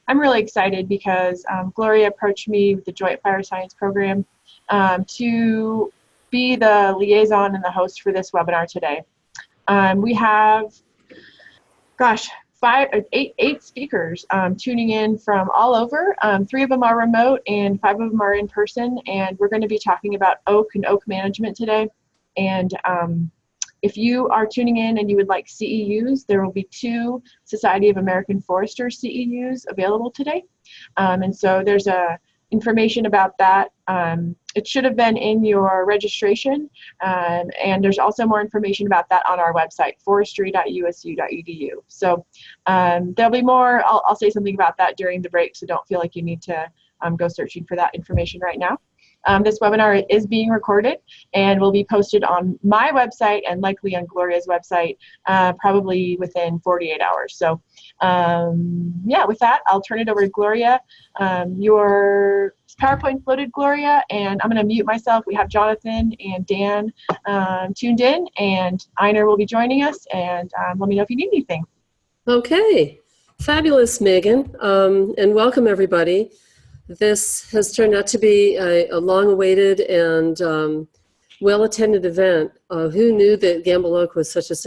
I'm really excited because Gloria approached me with the Joint Fire Science Program to be the liaison and the host for this webinar today. We have, gosh, eight speakers tuning in from all over. 3 of them are remote and 5 of them are in person, and we're going to be talking about oak and oak management today. And if you are tuning in and you would like CEUs, there will be 2 Society of American Foresters CEUs available today. And so there's information about that. It should have been in your registration, and there's also more information about that on our website, forestry.usu.edu. So there'll be more. I'll say something about that during the break, so don't feel like you need to go searching for that information right now. This webinar is being recorded and will be posted on my website and likely on Gloria's website probably within 48 hours. So yeah, with that, I'll turn it over to Gloria. Your PowerPoint's loaded, Gloria, and I'm going to mute myself. We have Jonathon and Dan tuned in, and Einar will be joining us, and let me know if you need anything. Okay, fabulous, Megan, and welcome everybody. This has turned out to be a long-awaited and well-attended event. Who knew that Gambel Oak was of such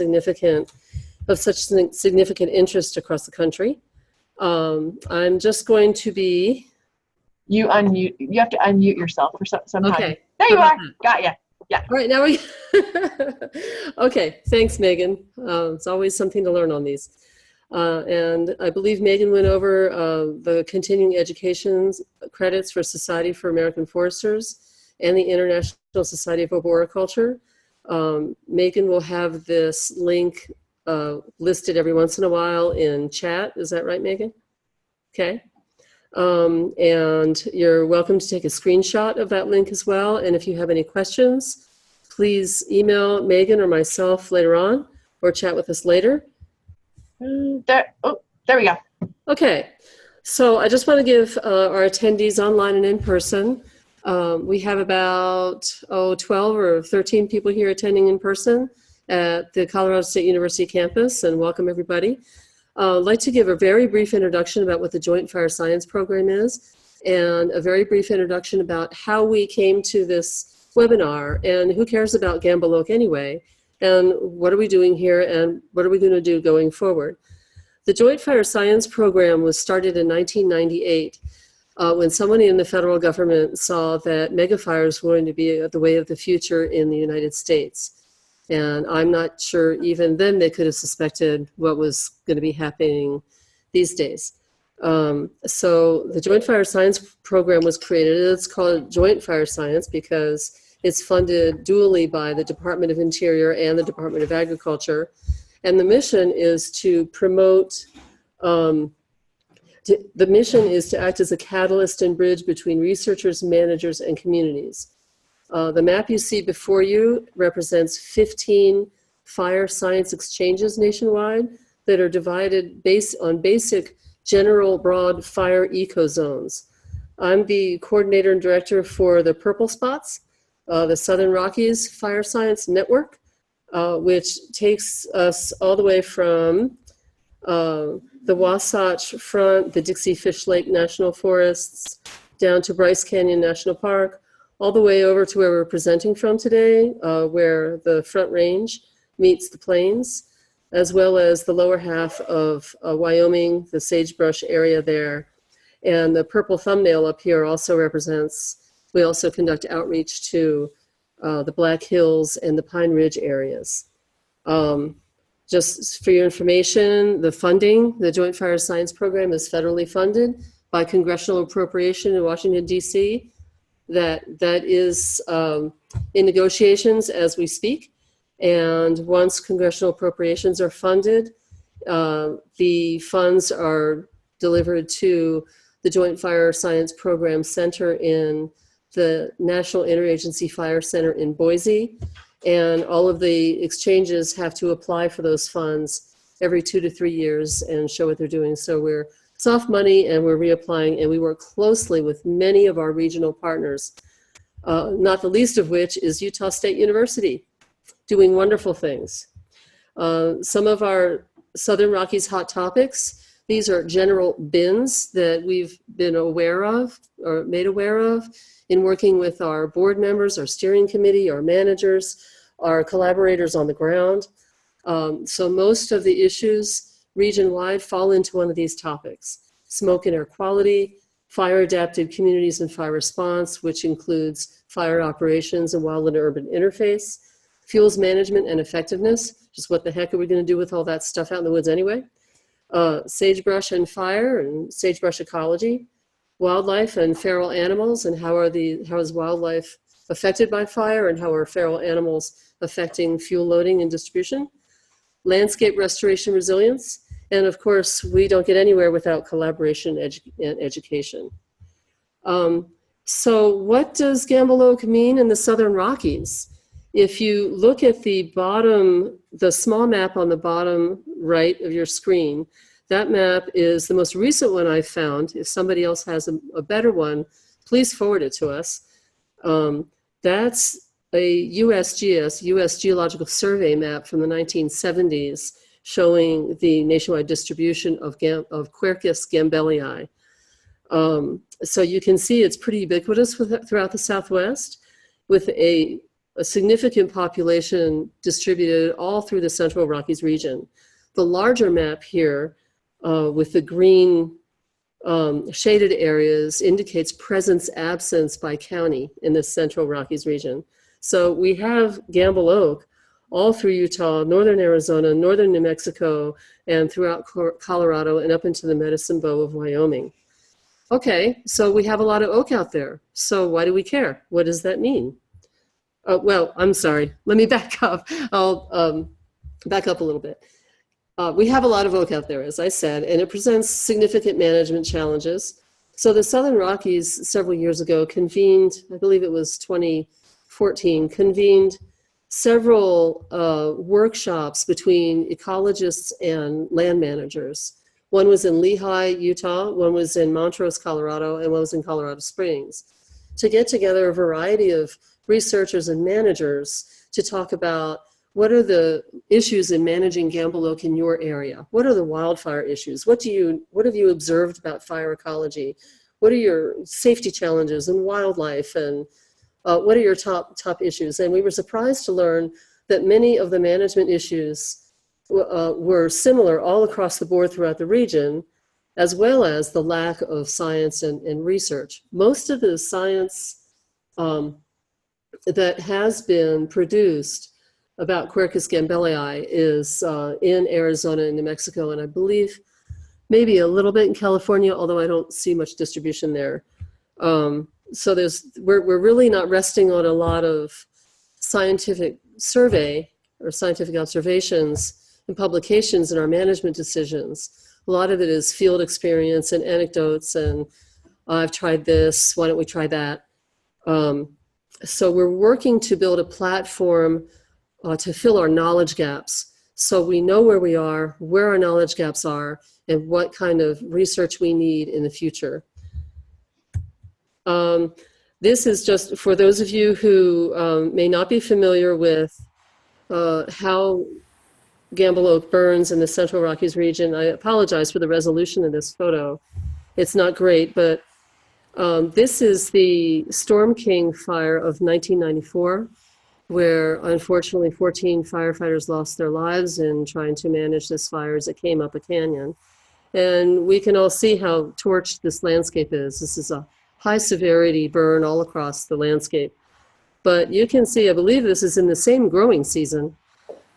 significant interest across the country? I'm just going to be. You have to unmute yourself for some time. Okay. There you are. Got ya. Yeah. All right, now we. Okay. Thanks, Megan. It's always something to learn on these. And I believe Megan went over the continuing education credits for Society for American Foresters and the International Society of Arboriculture. Megan will have this link listed every once in a while in chat. Is that right, Megan? Okay. And you're welcome to take a screenshot of that link as well. And if you have any questions, please email Megan or myself later on or chat with us later. There we go. Okay, so I just want to give our attendees online and in person. We have about 12 or 13 people here attending in person at the Colorado State University campus, and welcome everybody. I'd like to give a very brief introduction about what the Joint Fire Science Program is, and a very brief introduction about how we came to this webinar, and who cares about Gambel Oak anyway, and what are we doing here, and what are we going to do going forward. The Joint Fire Science Program was started in 1998 when somebody in the federal government saw that megafires were going to be the way of the future in the United States. And I'm not sure even then they could have suspected what was going to be happening these days. So the Joint Fire Science Program was created. It's called Joint Fire Science because it's funded dually by the Department of Interior and the Department of Agriculture. And the mission is to promote, the mission is to act as a catalyst and bridge between researchers, managers, and communities. The map you see before you represents 15 fire science exchanges nationwide that are divided based on basic general broad fire ecozones. I'm the coordinator and director for the Purple Spots, the Southern Rockies Fire Science Network, which takes us all the way from the Wasatch Front, the Dixie Fish Lake National Forests, down to Bryce Canyon National Park, all the way over to where we're presenting from today, where the Front Range meets the plains, as well as the lower half of Wyoming, the sagebrush area there. And the purple thumbnail up here also represents, we also conduct outreach to the Black Hills and the Pine Ridge areas. Just for your information, the funding, the Joint Fire Science Program is federally funded by congressional appropriation in Washington, D.C. That is in negotiations as we speak. And once congressional appropriations are funded, the funds are delivered to the Joint Fire Science Program Center in the National Interagency Fire Center in Boise. And all of the exchanges have to apply for those funds every 2 to 3 years and show what they're doing. So we're soft money and we're reapplying, and we work closely with many of our regional partners, not the least of which is Utah State University, doing wonderful things. Some of our Southern Rockies hot topics, These are general bins that we've been aware of or made aware of in working with our board members, our steering committee, our managers, our collaborators on the ground. So most of the issues region-wide fall into one of these topics: smoke and air quality, fire-adapted communities and fire response, which includes fire operations and wild and urban interface, fuels management and effectiveness, just what the heck are we going to do with all that stuff out in the woods anyway? Sagebrush and fire and sagebrush ecology, wildlife and feral animals, and how is wildlife affected by fire, and how are feral animals affecting fuel loading and distribution, landscape restoration resilience, and of course, we don't get anywhere without collaboration and education. So what does Gambel Oak mean in the Southern Rockies? If you look at the bottom, the small map on the bottom right of your screen, that map is the most recent one I found. If somebody else has a better one, please forward it to us. That's a USGS, US Geological Survey map from the 1970s showing the nationwide distribution of Quercus gambelii. So you can see it's pretty ubiquitous throughout the Southwest, with a significant population distributed all through the Central Rockies region. The larger map here with the green shaded areas indicates presence absence by county in the Central Rockies region. So we have Gambel Oak all through Utah, northern Arizona, northern New Mexico, and throughout Colorado and up into the Medicine Bow of Wyoming. Okay, so we have a lot of oak out there. So why do we care? What does that mean? Well, I'm sorry. Let me back up. I'll back up a little bit. We have a lot of oak out there, as I said, and it presents significant management challenges. So the Southern Rockies several years ago convened, I believe it was 2014, convened several workshops between ecologists and land managers. One was in Lehi, Utah, one was in Montrose, Colorado, and one was in Colorado Springs, to get together a variety of researchers and managers to talk about what are the issues in managing Gambel Oak in your area? What are the wildfire issues? What have you observed about fire ecology? What are your safety challenges in wildlife? And what are your top issues? And we were surprised to learn that many of the management issues were similar all across the board throughout the region, as well as the lack of science and research. Most of the science that has been produced about Quercus gambelii is in Arizona and New Mexico, and I believe maybe a little bit in California, although I don't see much distribution there. So we're really not resting on a lot of scientific survey or scientific observations and publications in our management decisions. A lot of it is field experience and anecdotes, and I've tried this, why don't we try that? So we're working to build a platform to fill our knowledge gaps, so we know where we are, where our knowledge gaps are, and what kind of research we need in the future. This is just for those of you who may not be familiar with how Gambel Oak burns in the Central Rockies region. I apologize for the resolution of this photo. It's not great, but this is the Storm King fire of 1994, where unfortunately 14 firefighters lost their lives in trying to manage this fire as it came up a canyon. And we can all see how torched this landscape is. This is a high severity burn all across the landscape. But you can see, I believe this is in the same growing season.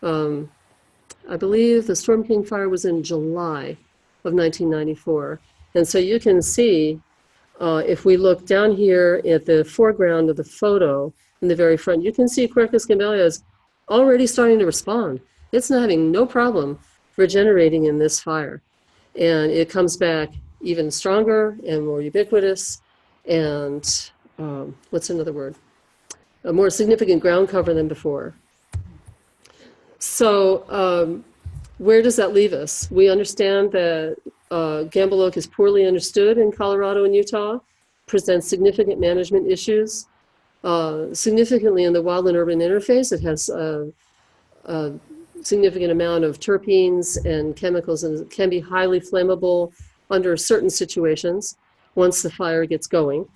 I believe the Storm King fire was in July of 1994. And so you can see, if we look down here at the foreground of the photo in the very front, you can see Quercus gambelii is already starting to respond. It's not having no problem regenerating in this fire. And it comes back even stronger and more ubiquitous and, what's another word? A more significant ground cover than before. So where does that leave us? We understand that Gambel Oak is poorly understood in Colorado and Utah, presents significant management issues, significantly in the wild and urban interface. It has significant amount of terpenes and chemicals, and can be highly flammable under certain situations once the fire gets going.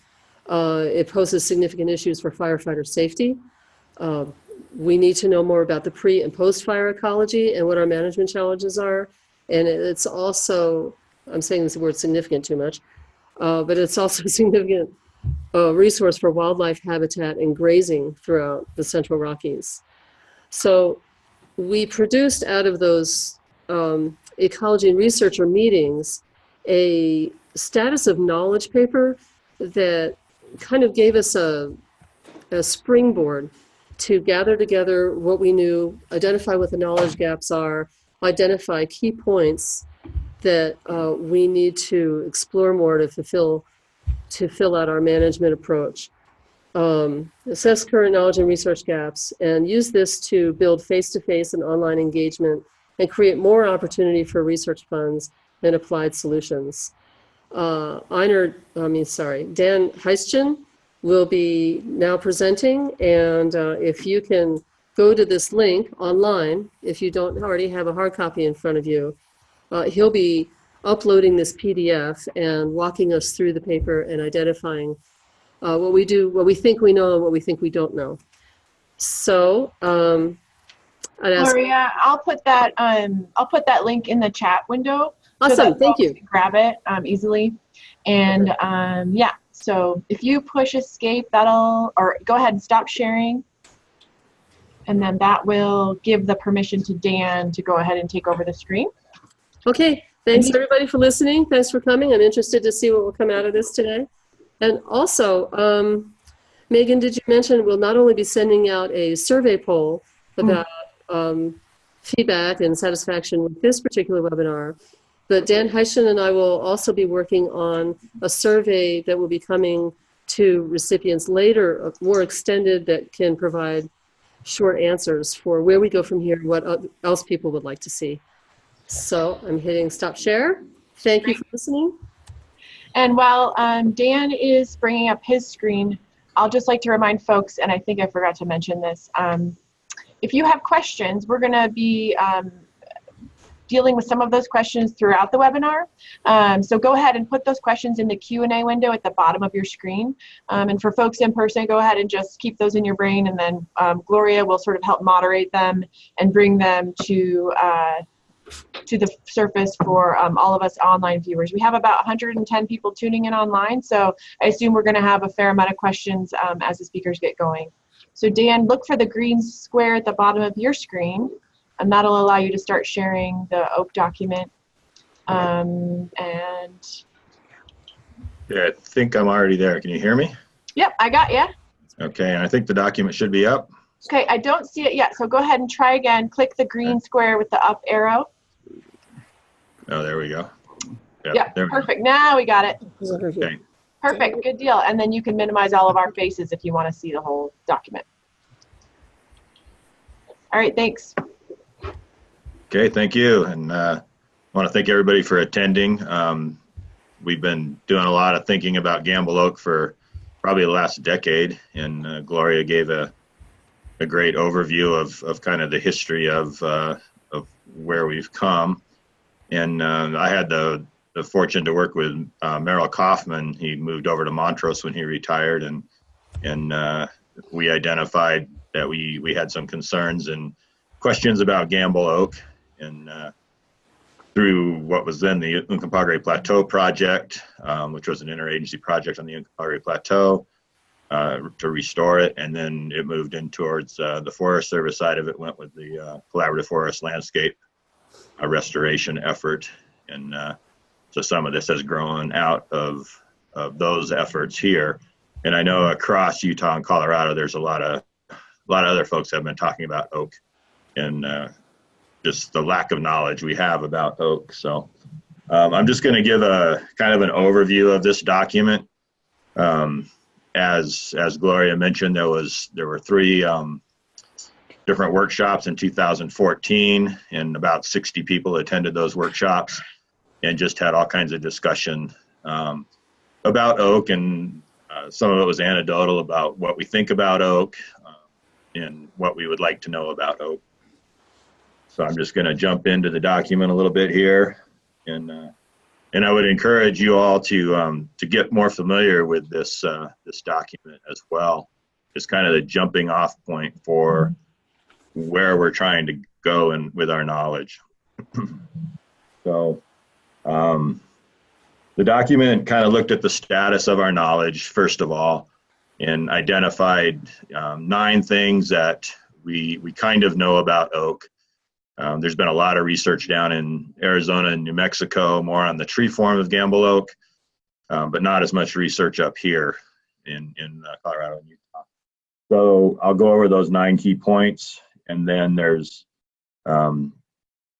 It poses significant issues for firefighter safety. We need to know more about the pre and post-fire ecology and what our management challenges are. And it's also, I'm saying this word significant too much, but it's also a significant resource for wildlife habitat and grazing throughout the Central Rockies. So we produced out of those ecology and researcher meetings a status of knowledge paper that kind of gave us a springboard to gather together what we knew, identify what the knowledge gaps are, identify key points that we need to explore more to fill out our management approach. Assess current knowledge and research gaps, and use this to build face-to-face and online engagement and create more opportunity for research funds and applied solutions. Dan Huisjen will be now presenting, and if you can go to this link online, if you don't already have a hard copy in front of you, he'll be uploading this PDF and walking us through the paper and identifying what we do, what we think we know, and what we think we don't know. So, I'd ask Gloria, I'll put that link in the chat window. Awesome, so that thank you. Can grab it easily. And yeah, so if you push escape, or go ahead and stop sharing. And then that will give the permission to Dan to go ahead and take over the screen. Okay, thanks everybody for listening. Thanks for coming. I'm interested to see what will come out of this today. And also, Megan, did you mention we'll not only be sending out a survey poll about feedback and satisfaction with this particular webinar, but Dan Huisjen and I will also be working on a survey that will be coming to recipients later, more extended, that can provide short answers for where we go from here and what else people would like to see. So I'm hitting stop share. Thank you for listening. And while Dan is bringing up his screen, I'll just like to remind folks, and I think I forgot to mention this, if you have questions, we're going to be dealing with some of those questions throughout the webinar. So go ahead and put those questions in the Q&A window at the bottom of your screen. And for folks in person, go ahead and just keep those in your brain, and then Gloria will sort of help moderate them and bring them to the surface for all of us online viewers. We have about 110 people tuning in online, so I assume we're going to have a fair amount of questions as the speakers get going. So Dan, look for the green square at the bottom of your screen, and that'll allow you to start sharing the OAK document. And yeah, I think I'm already there. Can you hear me? Yep, I got you. Okay, and I think the document should be up. Okay, I don't see it yet, so go ahead and try again. Click the green square with the up arrow. Oh, there we go. Yep, perfect. Now we got it. Okay. Perfect, good deal. And then you can minimize all of our faces if you want to see the whole document. All right, thanks. Okay, thank you. And I want to thank everybody for attending. We've been doing a lot of thinking about Gambel Oak for probably the last decade, and Gloria gave a great overview of kind of the history of where we've come. And I had the fortune to work with Merrill Kaufman. He moved over to Montrose when he retired, and we identified that we had some concerns and questions about Gambel Oak, and through what was then the Uncompahgre Plateau Project, which was an interagency project on the Uncompahgre Plateau to restore it, and then it moved in towards the Forest Service side of it, went with the Collaborative Forest Landscape restoration effort, and so some of this has grown out of those efforts here. And I know across Utah and Colorado, there's a lot of other folks that have been talking about oak, and just the lack of knowledge we have about oak. So I'm just going to give a kind of an overview of this document. As Gloria mentioned, there were three different workshops in 2014, and about 60 people attended those workshops and just had all kinds of discussion about oak, and some of it was anecdotal about what we think about oak and what we would like to know about oak. So I'm just going to jump into the document a little bit here, and I would encourage you all to get more familiar with this this document as well. It's kind of the jumping off point for where we're trying to go and with our knowledge. So the document kind of looked at the status of our knowledge, first of all, and identified 9 things that we kind of know about oak. There's been a lot of research down in Arizona and New Mexico, more on the tree form of Gambel oak, but not as much research up here in Colorado and Utah. So I'll go over those 9 key points, and then there's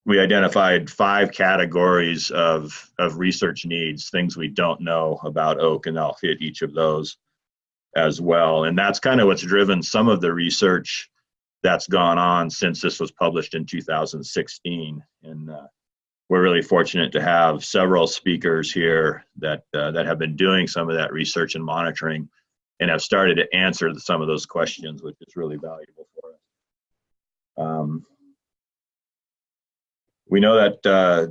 we identified 5 categories of research needs, things we don't know about oak, and I'll hit each of those as well. And that's kind of what's driven some of the research that's gone on since this was published in 2016. And we're really fortunate to have several speakers here that have been doing some of that research and monitoring and have started to answer some of those questions, which is really valuable for us. We know that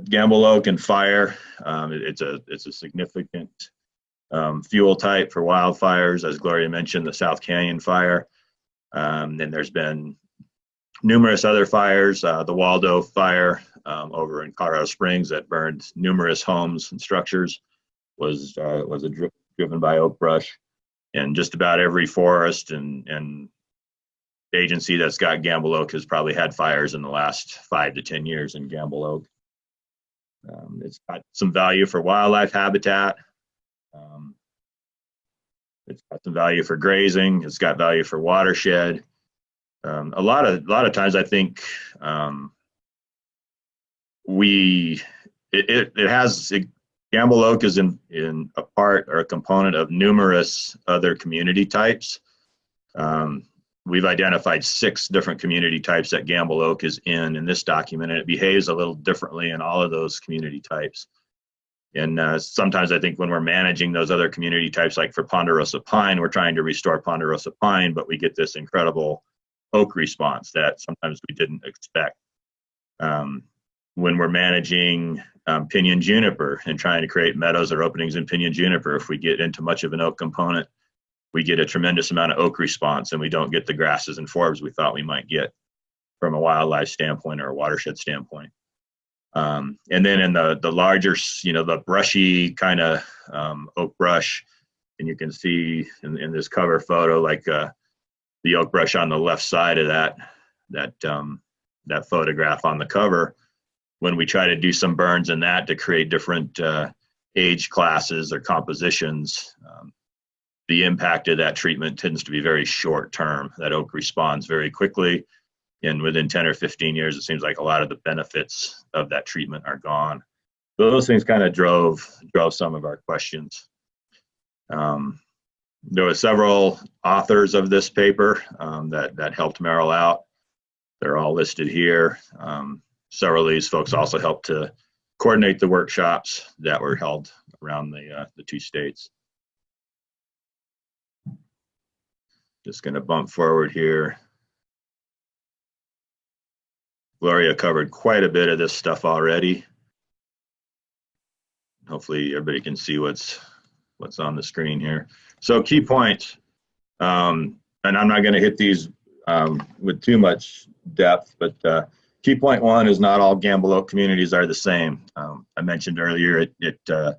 Gambel oak and fire, it's a significant fuel type for wildfires, as Gloria mentioned, the South Canyon fire. And there's been numerous other fires, the Waldo fire over in Colorado Springs that burned numerous homes and structures was driven by oak brush. And just about every forest and agency that's got Gambel oak has probably had fires in the last 5 to 10 years in Gambel oak. It's got some value for wildlife habitat. It's got some value for grazing. It's got value for watershed. A lot of times, I think Gambel oak is in a part or a component of numerous other community types. We've identified 6 different community types that Gambel oak is in this document, and it behaves a little differently in all of those community types. And sometimes I think when we're managing those other community types, like for ponderosa pine, we're trying to restore ponderosa pine, but we get this incredible oak response that sometimes we didn't expect. When we're managing pinyon juniper and trying to create meadows or openings in pinyon juniper, if we get into much of an oak component, we get a tremendous amount of oak response, and we don't get the grasses and forbs we thought we might get from a wildlife standpoint or a watershed standpoint. And then in the larger, the brushy kind of oak brush, and you can see in this cover photo, like the oak brush on the left side of that photograph on the cover, when we try to do some burns in that to create different age classes or compositions, the impact of that treatment tends to be very short term. That oak responds very quickly, and within 10 or 15 years, it seems like a lot of the benefits of that treatment are gone. So those things kind of drove some of our questions. There were several authors of this paper that helped Merrill out. They're all listed here. Several of these folks also helped to coordinate the workshops that were held around the 2 states. Just going to bump forward here. Gloria covered quite a bit of this stuff already. Hopefully everybody can see what's on the screen here. So key points, and I'm not going to hit these with too much depth, but key point 1 is not all Gambel oak communities are the same. I mentioned earlier it's a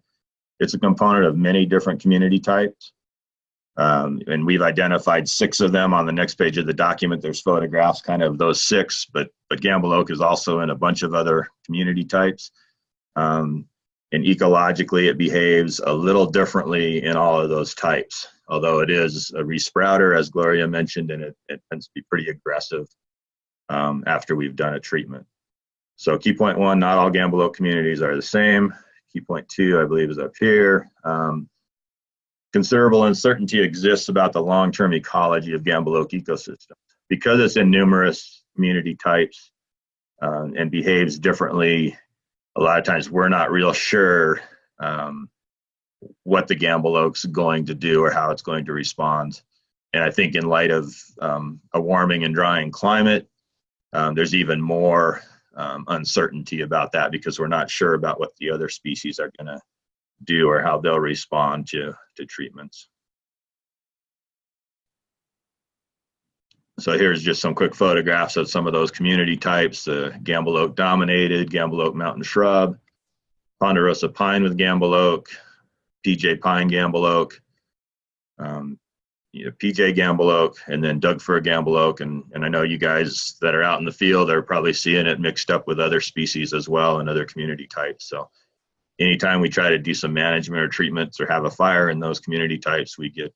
component of many different community types. And we've identified 6 of them on the next page of the document. There's photographs kind of those 6, but Gambel oak is also in a bunch of other community types. And ecologically, it behaves a little differently in all of those types, although it is a resprouter, as Gloria mentioned, and it tends to be pretty aggressive after we've done a treatment. So key point 1, not all Gambel oak communities are the same. Key point 2, I believe, is up here. Considerable uncertainty exists about the long-term ecology of Gambel oak ecosystems. Because it's in numerous community types and behaves differently, a lot of times we're not real sure what the Gambel oak's going to do or how it's going to respond. And I think in light of a warming and drying climate, there's even more uncertainty about that because we're not sure about what the other species are going to do or how they'll respond to treatments. So here's just some quick photographs of some of those community types: the Gambel Oak dominated, Gambel Oak mountain shrub, ponderosa pine with Gambel Oak, PJ pine Gambel Oak, PJ Gambel Oak, and then Doug fir Gambel Oak. And I know you guys that are out in the field are probably seeing it mixed up with other species as well and other community types. So anytime we try to do some management or treatments or have a fire in those community types, we get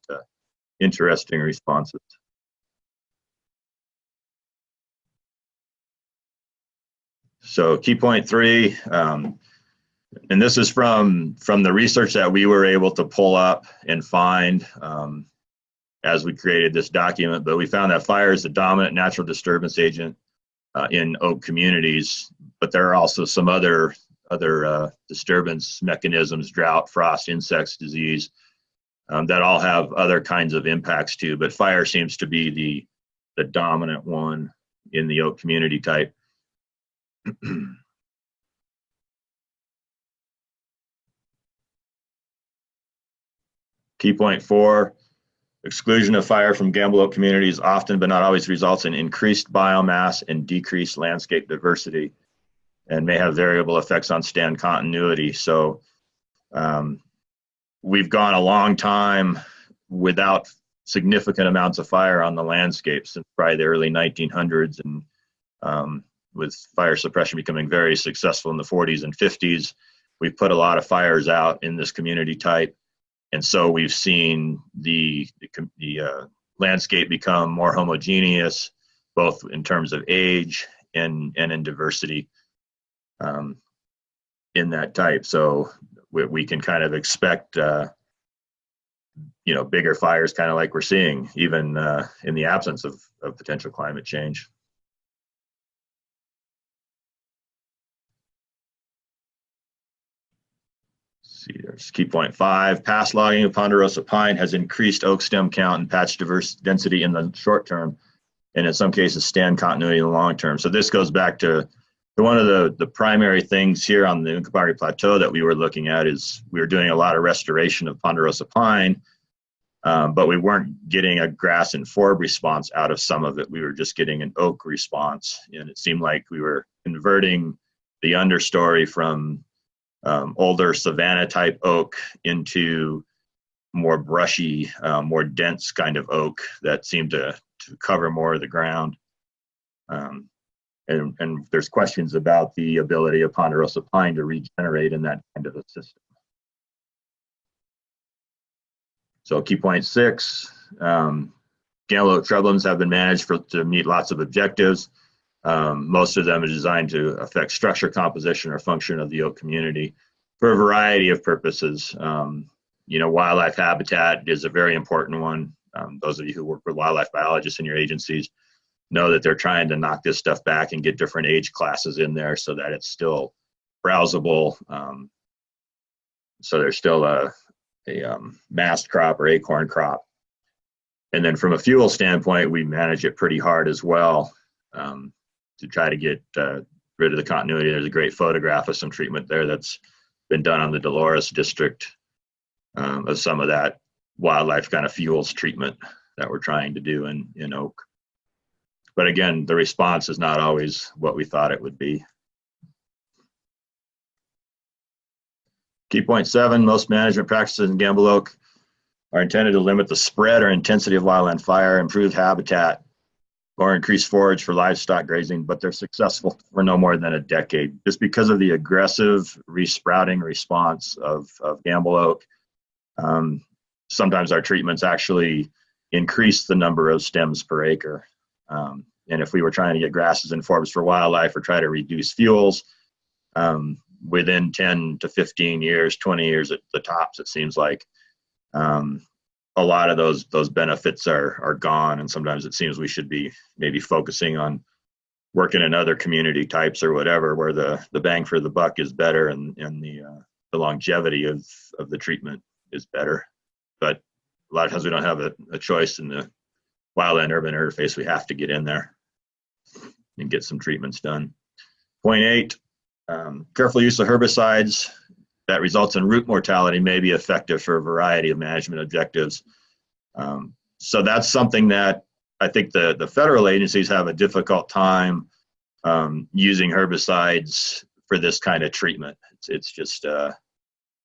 interesting responses. So key point 3, and this is from the research that we were able to pull up and find as we created this document, but we found that fire is the dominant natural disturbance agent in oak communities, but there are also some other disturbance mechanisms: drought, frost, insects, disease, that all have other kinds of impacts too, but fire seems to be the dominant one in the oak community type. Key point 4, exclusion of fire from Gambel Oak communities often but not always results in increased biomass and decreased landscape diversity and may have variable effects on stand continuity. So we've gone a long time without significant amounts of fire on the landscape since probably the early 1900s, and with fire suppression becoming very successful in the 40s and 50s, we've put a lot of fires out in this community type. And so we've seen the landscape become more homogeneous, both in terms of age and in diversity in that type. So we can kind of expect, bigger fires, kind of like we're seeing, even in the absence of potential climate change. There's key point 5, past logging of ponderosa pine has increased oak stem count and patch density in the short term, and in some cases stand continuity in the long term. So this goes back to one of the primary things here on the Uncompahgre Plateau that we were looking at is we were doing a lot of restoration of ponderosa pine, but we weren't getting a grass and forb response out of some of it. We were just getting an oak response, and it seemed like we were converting the understory from older savanna type oak into more brushy, more dense kind of oak that seemed to cover more of the ground. And there's questions about the ability of ponderosa pine to regenerate in that kind of a system. So key point 6, Gambel Oak shrublands have been managed to meet lots of objectives. Most of them are designed to affect structure, composition, or function of the oak community for a variety of purposes. Wildlife habitat is a very important one. Those of you who work with wildlife biologists in your agencies know that they're trying to knock this stuff back and get different age classes in there so that it's still browsable. So there's still a mast crop or acorn crop. And then from a fuel standpoint, we manage it pretty hard as well. To try to get rid of the continuity. There's a great photograph of some treatment there that's been done on the Dolores district of some of that wildlife kind of fuels treatment that we're trying to do in oak. But again, the response is not always what we thought it would be. Key point 7, most management practices in Gambel Oak are intended to limit the spread or intensity of wildland fire, improve habitat, or increase forage for livestock grazing, but they're successful for no more than a decade just because of the aggressive resprouting response of Gambel Oak. Sometimes our treatments actually increase the number of stems per acre. And if we were trying to get grasses and forbs for wildlife or try to reduce fuels, within 10 to 15 years, 20 years at the tops, it seems like, a lot of those benefits are gone, and sometimes it seems we should be maybe focusing on working in other community types or whatever, where the bang for the buck is better and the longevity of the treatment is better. But a lot of times we don't have a choice in the wildland urban interface. We have to get in there and get some treatments done. Point 8, careful use of herbicides that results in root mortality may be effective for a variety of management objectives. So that's something that I think the federal agencies have a difficult time using herbicides for this kind of treatment. It's just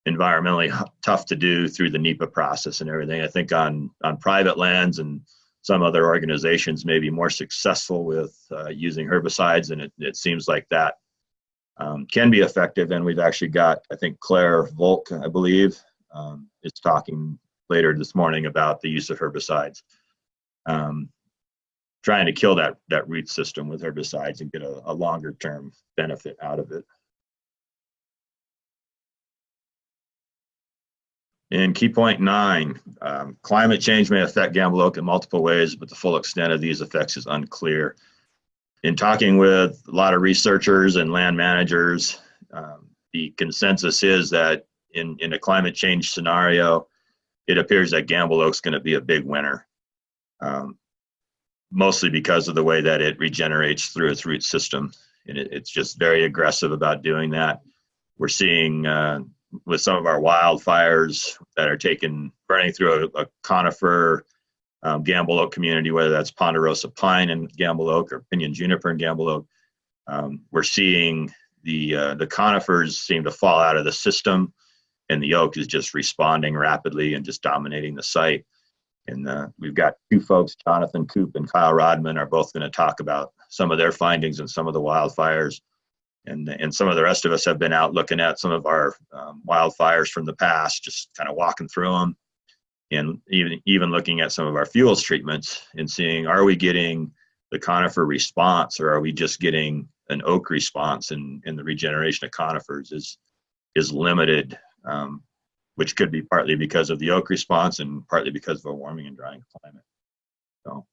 environmentally tough to do through the NEPA process and everything. I think on private lands and some other organizations may be more successful with using herbicides, and it seems like that can be effective. And we've actually got, I think Claire Volk, I believe, is talking later this morning about the use of herbicides, trying to kill that root system with herbicides and get a longer term benefit out of it. And key point 9, climate change may affect Gambel Oak in multiple ways, but the full extent of these effects is unclear. In talking with a lot of researchers and land managers, the consensus is that in a climate change scenario, it appears that Gambel Oak's going to be a big winner, mostly because of the way that it regenerates through its root system. And it's just very aggressive about doing that. We're seeing with some of our wildfires that are burning through a conifer Gambel Oak community, whether that's ponderosa pine and Gambel Oak or pinyon juniper and Gambel Oak, we're seeing the conifers seem to fall out of the system, and the oak is just responding rapidly and just dominating the site. And we've got 2 folks, Jonathon, Coop, and Kyle Rodman, are both going to talk about some of their findings and some of the wildfires. And some of the rest of us have been out looking at some of our wildfires from the past, just kind of walking through them, and even looking at some of our fuels treatments and seeing, are we getting the conifer response, or are we just getting an oak response? And the regeneration of conifers is limited, which could be partly because of the oak response and partly because of a warming and drying climate. So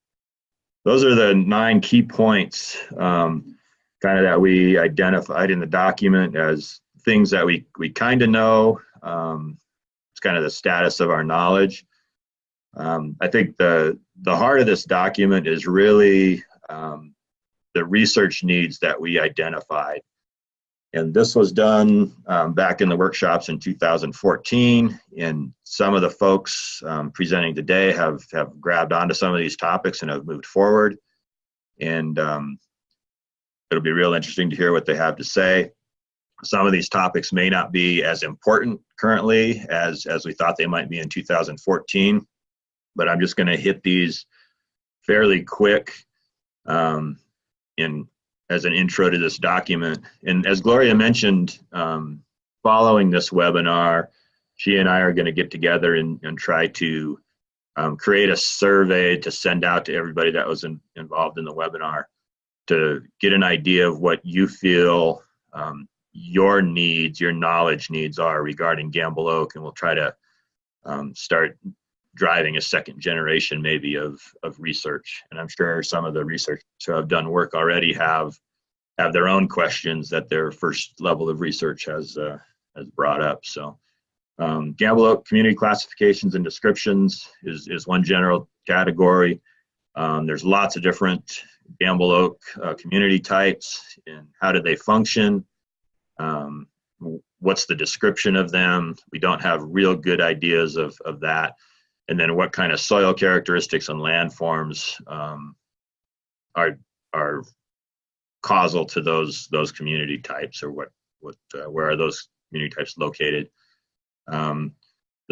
those are the 9 key points kind of that we identified in the document as things that we kind of know. It's kind of the status of our knowledge. I think the heart of this document is really the research needs that we identified. And this was done back in the workshops in 2014. And some of the folks presenting today have grabbed onto some of these topics and have moved forward. And it'll be real interesting to hear what they have to say. Some of these topics may not be as important currently as we thought they might be in 2014, but I'm just going to hit these fairly quick as an intro to this document. And as Gloria mentioned, following this webinar, she and I are going to get together and try to create a survey to send out to everybody that was involved in the webinar, to get an idea of what you feel your needs, your knowledge needs are regarding Gambel Oak, and we'll try to start driving a second generation maybe of research. And I'm sure some of the researchers who have done work already have their own questions that their first level of research has brought up. So Gambel Oak community classifications and descriptions is one general category. There's lots of different Gambel Oak community types, and how do they function? What's the description of them? We don't have real good ideas of that. And then what kind of soil characteristics and landforms are causal to those community types, or where are those community types located? The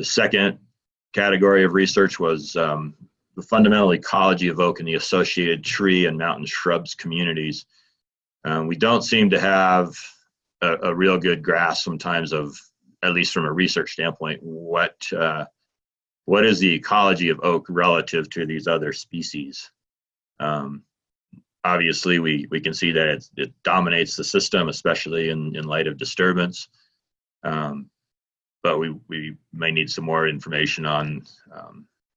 second category of research was the fundamental ecology of oak and the associated tree and mountain shrubs communities. We don't seem to have a real good grasp sometimes of, at least from a research standpoint, what is the ecology of oak relative to these other species. Obviously, we can see that it dominates the system, especially in light of disturbance. But we may need some more information on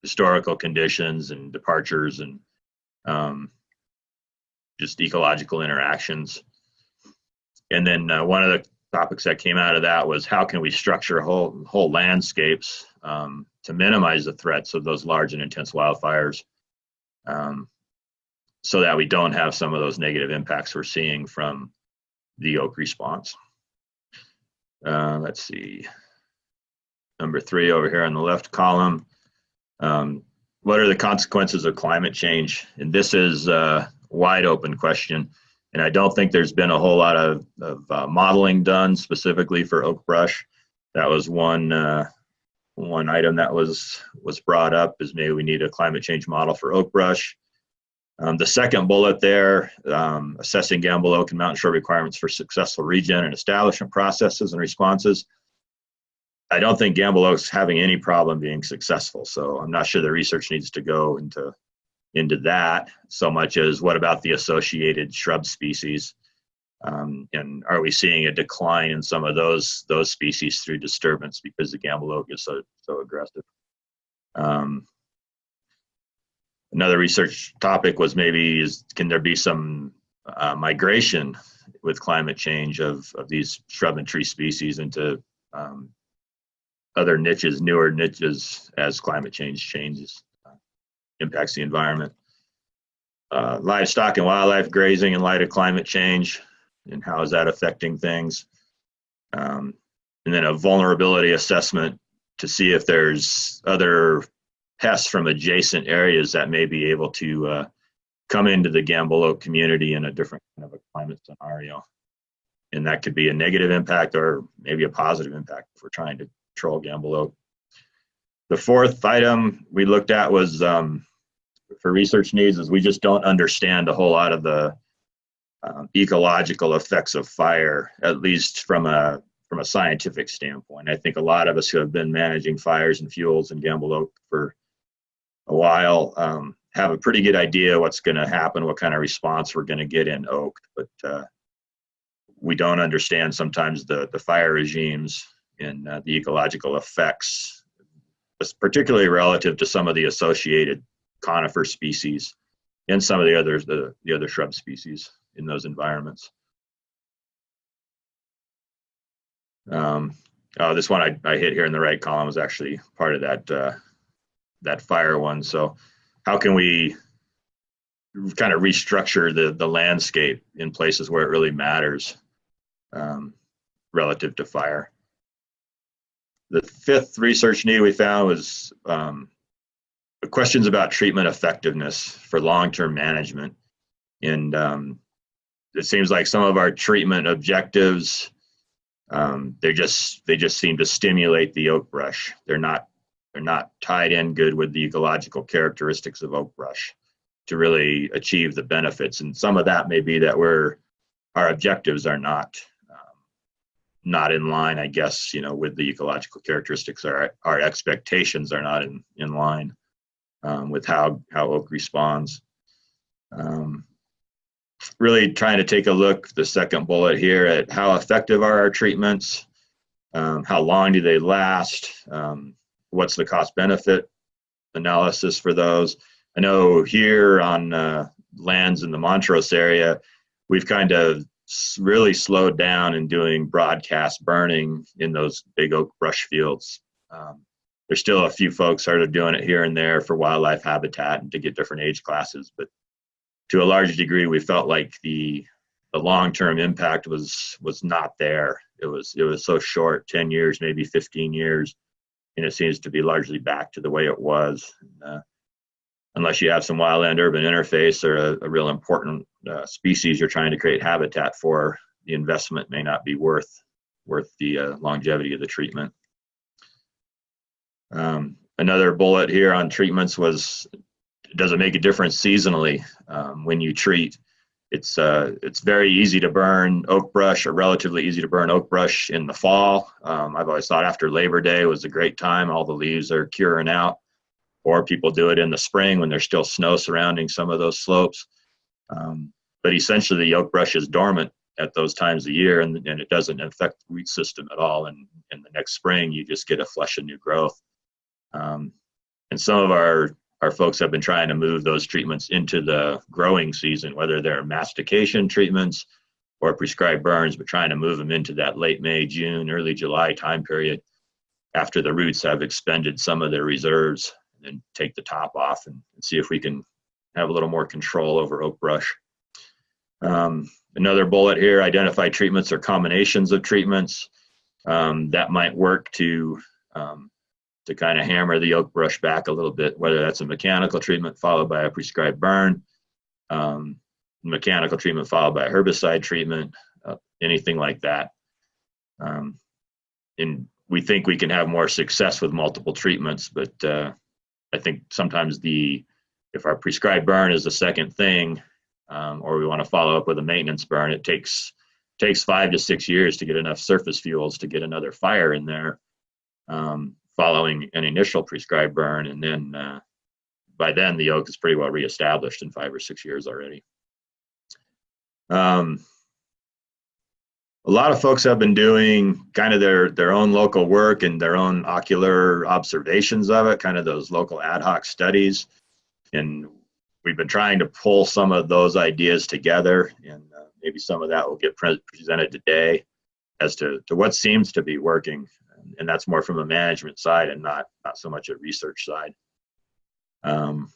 historical conditions and departures and just ecological interactions. And then one of the topics that came out of that was, how can we structure whole landscapes to minimize the threats of those large and intense wildfires, so that we don't have some of those negative impacts we're seeing from the oak response. Let's see. Number 3 over here on the left column. What are the consequences of climate change? And this is a wide open question. And I don't think there's been a whole lot of modeling done specifically for oak brush. That was one item that was brought up, is maybe we need a climate change model for oak brush. The second bullet there, assessing Gambel oak and mountain shore requirements for successful regen and establishment processes and responses. I don't think Gambel oak's having any problem being successful, so I'm not sure the research needs to go into that so much as what about the associated shrub species, and are we seeing a decline in some of those species through disturbance because the Gambel oak is so aggressive. Another research topic was maybe can there be some migration with climate change of these shrub and tree species into other niches, newer niches, as climate change changes, impacts the environment. Livestock and wildlife grazing in light of climate change, and how is that affecting things? And then a vulnerability assessment to see if there's other pests from adjacent areas that may be able to come into the Gambel oak community in a different kind of a climate scenario. And that could be a negative impact or maybe a positive impact if we're trying to control Gambel oak. The fourth item we looked at was for research needs is we just don't understand a whole lot of the ecological effects of fire, at least from a scientific standpoint. I think a lot of us who have been managing fires and fuels in Gambel oak for a while have a pretty good idea what's going to happen, what kind of response we're going to get in oak, but we don't understand sometimes the fire regimes and the ecological effects, particularly relative to some of the associated conifer species and some of the other shrub species in those environments. This one I hit here in the right column was actually part of that fire one. So how can we kind of restructure the landscape in places where it really matters relative to fire? The fifth research need we found was questions about treatment effectiveness for long-term management. And it seems like some of our treatment objectives, they just seem to stimulate the oak brush. They're not tied in good with the ecological characteristics of oak brush to really achieve the benefits. And some of that may be that our objectives are not in line, I guess, with the ecological characteristics. Our expectations are not in line with how oak responds. Really trying to take a look, the second bullet here, at how effective are our treatments, how long do they last, what's the cost benefit analysis for those. I know here on lands in the Montrose area, we've kind of really slowed down in doing broadcast burning in those big oak brush fields. There's still a few folks sort of doing it here and there for wildlife habitat and to get different age classes, but to a large degree, we felt like the long-term impact was not there. It was so short, 10 years, maybe 15 years, and it seems to be largely back to the way it was. Unless you have some wildland urban interface or a real important species you're trying to create habitat for, the investment may not be worth the longevity of the treatment. Another bullet here on treatments was, does it make a difference seasonally when you treat? It's very easy to burn oak brush, or relatively easy to burn oak brush in the fall. I've always thought after Labor Day was a great time. All the leaves are curing out. Or people do it in the spring when there's still snow surrounding some of those slopes. But essentially the oak brush is dormant at those times of year, and it doesn't affect the root system at all. And in the next spring, you just get a flush of new growth. And some of our folks have been trying to move those treatments into the growing season, whether they're mastication treatments or prescribed burns, but trying to move them into that late May, June, early July time period after the roots have expended some of their reserves, and take the top off and see if we can have a little more control over oak brush. Another bullet here, identify treatments or combinations of treatments that might work to kind of hammer the oak brush back a little bit, whether that's a mechanical treatment followed by a prescribed burn, mechanical treatment followed by a herbicide treatment, anything like that. And we think we can have more success with multiple treatments, but I think sometimes if our prescribed burn is the second thing, or we want to follow up with a maintenance burn, it takes 5 to 6 years to get enough surface fuels to get another fire in there, following an initial prescribed burn, and then by then the oak is pretty well reestablished in 5 or 6 years already. A lot of folks have been doing kind of their own local work and their own ocular observations of it, kind of those local ad hoc studies. And we've been trying to pull some of those ideas together, and maybe some of that will get presented today as to what seems to be working. And that's more from a management side and not so much a research side. And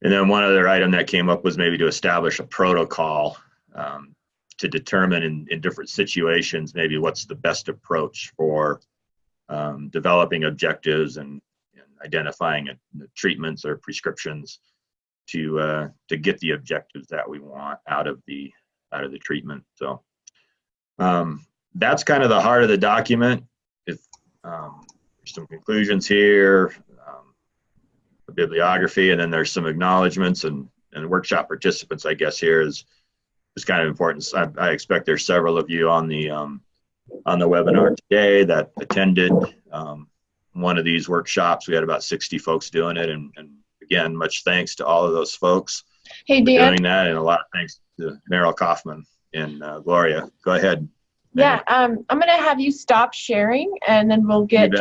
then one other item that came up was maybe to establish a protocol to determine in different situations maybe what's the best approach for developing objectives and identifying treatments or prescriptions to get the objectives that we want out of the treatment. So that's kind of the heart of the document. If some conclusions here, a bibliography, and then there's some acknowledgments and workshop participants, I guess, here is kind of important. I expect there's several of you on the webinar today that attended one of these workshops. We had about 60 folks doing it, and again, much thanks to all of those folks Hey, for Dan. doing that, and a lot of thanks to Meryl Kaufman and Gloria. Go ahead. Yeah, I'm going to have you stop sharing, and then we'll get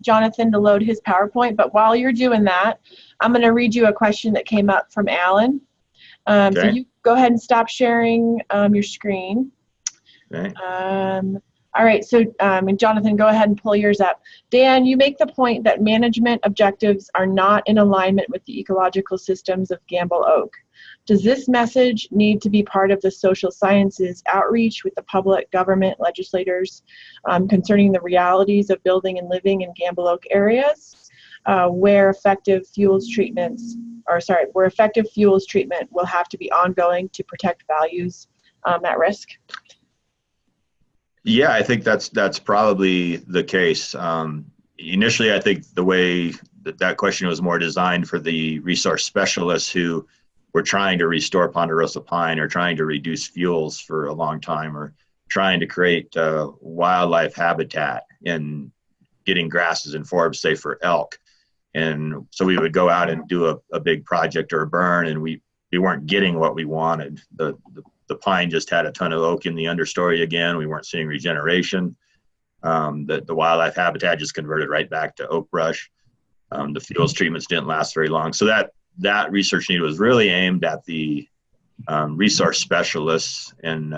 Jonathon to load his PowerPoint. But while you're doing that, I'm going to read you a question that came up from Alan. Okay. So you go ahead and stop sharing your screen. Okay. All right, so and Jonathon, go ahead and pull yours up. Dan, you make the point that management objectives are not in alignment with the ecological systems of Gambel Oak. Does this message need to be part of the social sciences outreach with the public, government, legislators concerning the realities of building and living in Gambel Oak areas where effective fuels treatment will have to be ongoing to protect values at risk? Yeah, I think that's probably the case. Initially, I think the way that question was more designed for the resource specialists who were trying to restore ponderosa pine or trying to reduce fuels for a long time or trying to create wildlife habitat and getting grasses and forbs safe for elk. And so we would go out and do a big project or a burn, and we weren't getting what we wanted. The pine just had a ton of oak in the understory again. We weren't seeing regeneration. The wildlife habitat just converted right back to oak brush. The fuels treatments didn't last very long. So that research need was really aimed at the resource specialists and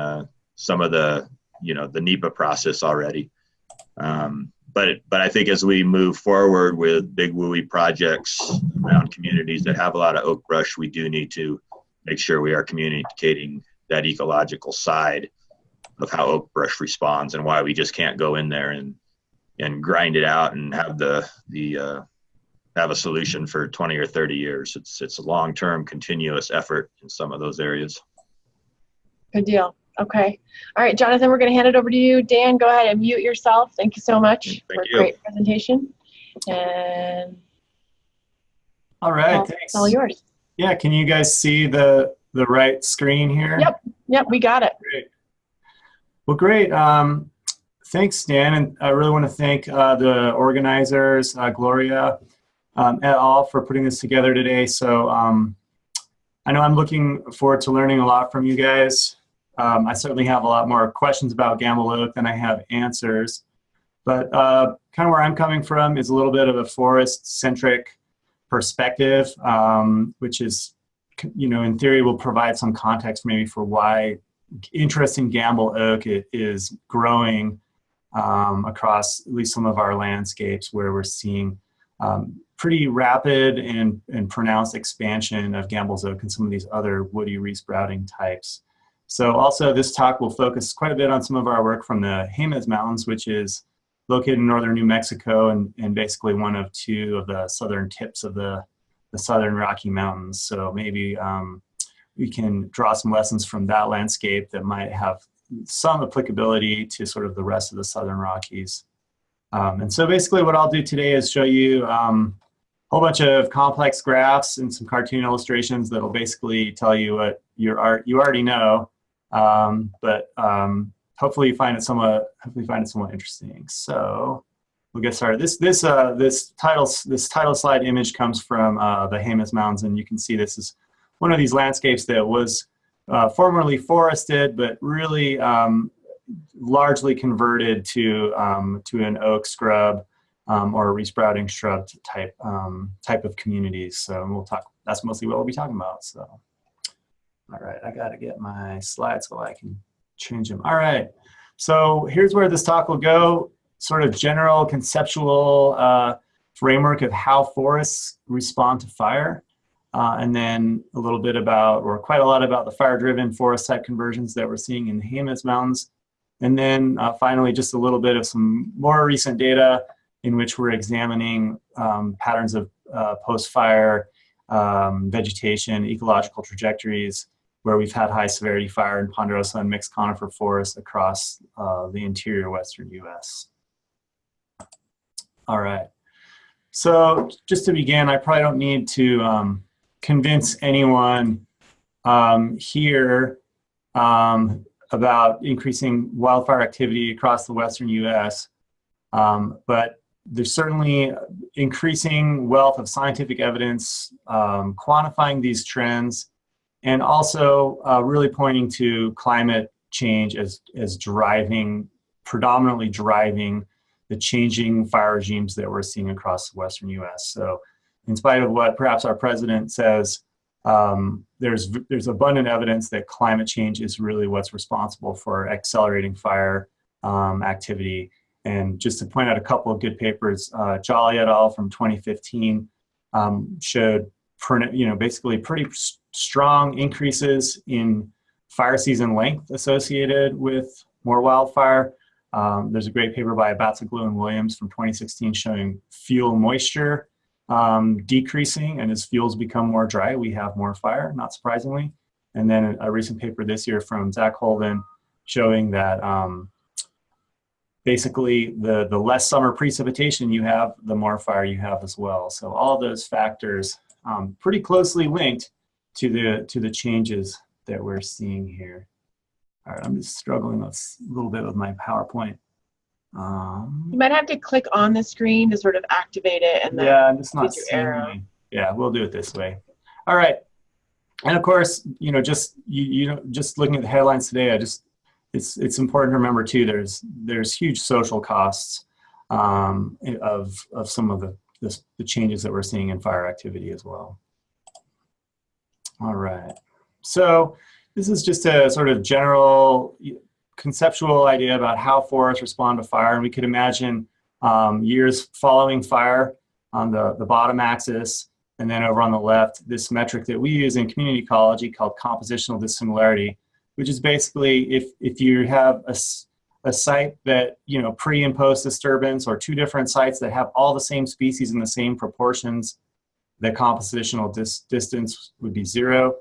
some of the NEPA process already. But I think as we move forward with big WUI projects around communities that have a lot of oak brush, we do need to make sure we are communicating that ecological side of how oak brush responds and why we just can't go in there and grind it out and have have a solution for 20 or 30 years. It's a long-term continuous effort in some of those areas. Good deal. Okay. All right, Jonathon, we're going to hand it over to you. Dan, go ahead and mute yourself. Thank you so much for a great presentation. And all right, thanks. It's all yours. Yeah, can you guys see the right screen here? Yep, we got it. Great. Well, great. Thanks, Dan, and I really want to thank the organizers, Gloria et al., for putting this together today. So I know I'm looking forward to learning a lot from you guys. I certainly have a lot more questions about Gambel Oak than I have answers. But kind of where I'm coming from is a little bit of a forest-centric perspective, which is, in theory will provide some context maybe for why interest in Gambel Oak is growing across at least some of our landscapes where we're seeing pretty rapid and pronounced expansion of Gambel's Oak and some of these other woody resprouting types. So also this talk will focus quite a bit on some of our work from the Jemez Mountains, which is located in northern New Mexico and basically one of two of the southern tips of the southern Rocky Mountains. So maybe we can draw some lessons from that landscape that might have some applicability to sort of the rest of the southern Rockies. And so basically what I'll do today is show you a whole bunch of complex graphs and some cartoon illustrations that'll basically tell you what you already know, but hopefully you find it somewhat interesting. So we'll get started. This title slide image comes from the Jemez Mountains, and you can see this is one of these landscapes that was formerly forested, but really largely converted to an oak scrub or a resprouting shrub type of communities. So we'll talk. That's mostly what we'll be talking about. So, all right, I got to get my slides so I can change them. All right. So here's where this talk will go. Sort of general conceptual framework of how forests respond to fire. And then a little bit about, or quite a lot about, the fire-driven forest type conversions that we're seeing in the Jemez Mountains. And then finally, just a little bit of some more recent data in which we're examining patterns of post-fire vegetation, ecological trajectories, where we've had high severity fire in ponderosa and mixed conifer forests across the interior western US. All right. So just to begin, I probably don't need to convince anyone here about increasing wildfire activity across the western US, but there's certainly increasing wealth of scientific evidence quantifying these trends, and also really pointing to climate change as predominantly driving the changing fire regimes that we're seeing across the western US. So in spite of what perhaps our president says, there's abundant evidence that climate change is really what's responsible for accelerating fire activity. And just to point out a couple of good papers, Jolly et al. From 2015 showed basically pretty strong increases in fire season length associated with more wildfire. There's a great paper by Batzoglu and Williams from 2016 showing fuel moisture decreasing, and as fuels become more dry, we have more fire, not surprisingly. And then a recent paper this year from Zach Holden showing that basically the less summer precipitation you have, the more fire you have as well. So all those factors pretty closely linked to the changes that we're seeing here. All right, I'm just struggling a little bit with my PowerPoint. You might have to click on the screen to sort of activate it, and then yeah, I'm just not your seeing arrow. me. Yeah, we'll do it this way. All right, and of course, just looking at the headlines today, it's important to remember too. There's huge social costs of some of the changes that we're seeing in fire activity as well. All right, so this is just a sort of general conceptual idea about how forests respond to fire, and we could imagine years following fire on the bottom axis, and then over on the left, this metric that we use in community ecology called compositional dissimilarity, which is basically if you have a site that, pre and post disturbance, or two different sites that have all the same species in the same proportions, the compositional distance would be 0.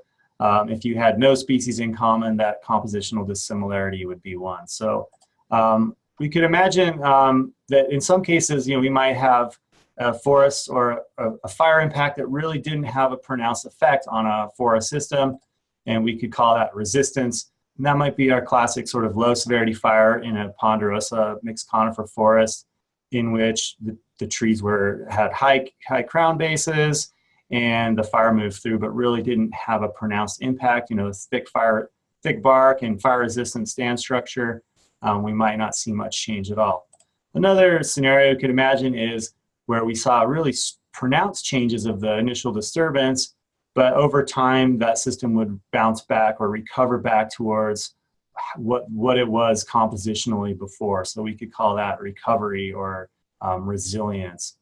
If you had no species in common, that compositional dissimilarity would be 1. So we could imagine that in some cases, we might have a forest or a fire impact that really didn't have a pronounced effect on a forest system, and we could call that resistance. And that might be our classic sort of low severity fire in a ponderosa mixed conifer forest, in which the trees had high crown bases, and the fire moved through, but really didn't have a pronounced impact. Thick bark and fire-resistant stand structure, we might not see much change at all. Another scenario you could imagine is where we saw really pronounced changes of the initial disturbance, but over time that system would bounce back or recover back towards what it was compositionally before. So we could call that recovery or resilience.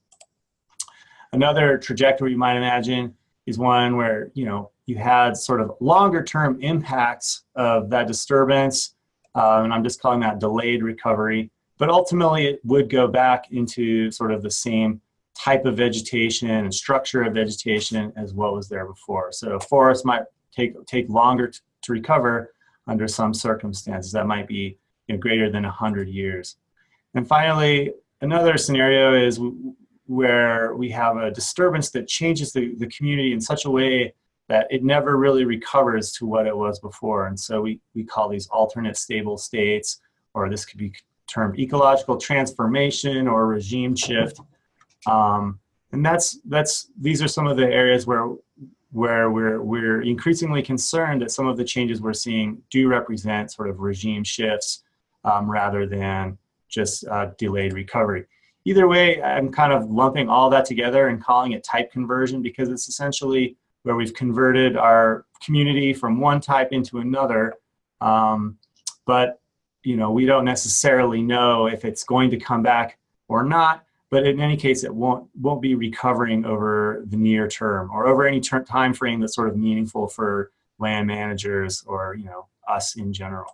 Another trajectory you might imagine is one where, you know, you had sort of longer term impacts of that disturbance, and I'm just calling that delayed recovery, but ultimately it would go back into sort of the same type of vegetation and structure of vegetation as what was there before. So forests might take longer to recover under some circumstances. That might be, you know, greater than 100 years. And finally, another scenario is where we have a disturbance that changes the community in such a way that it never really recovers to what it was before. And so we call these alternate stable states, or this could be termed ecological transformation or regime shift. And these are some of the areas where we're increasingly concerned that some of the changes we're seeing do represent sort of regime shifts rather than just delayed recovery. Either way, I'm kind of lumping all that together and calling it type conversion, because it's essentially where we've converted our community from one type into another. But, you know, we don't necessarily know if it's going to come back or not. But in any case, it won't be recovering over the near term or over any time frame that's sort of meaningful for land managers or, you know, us in general.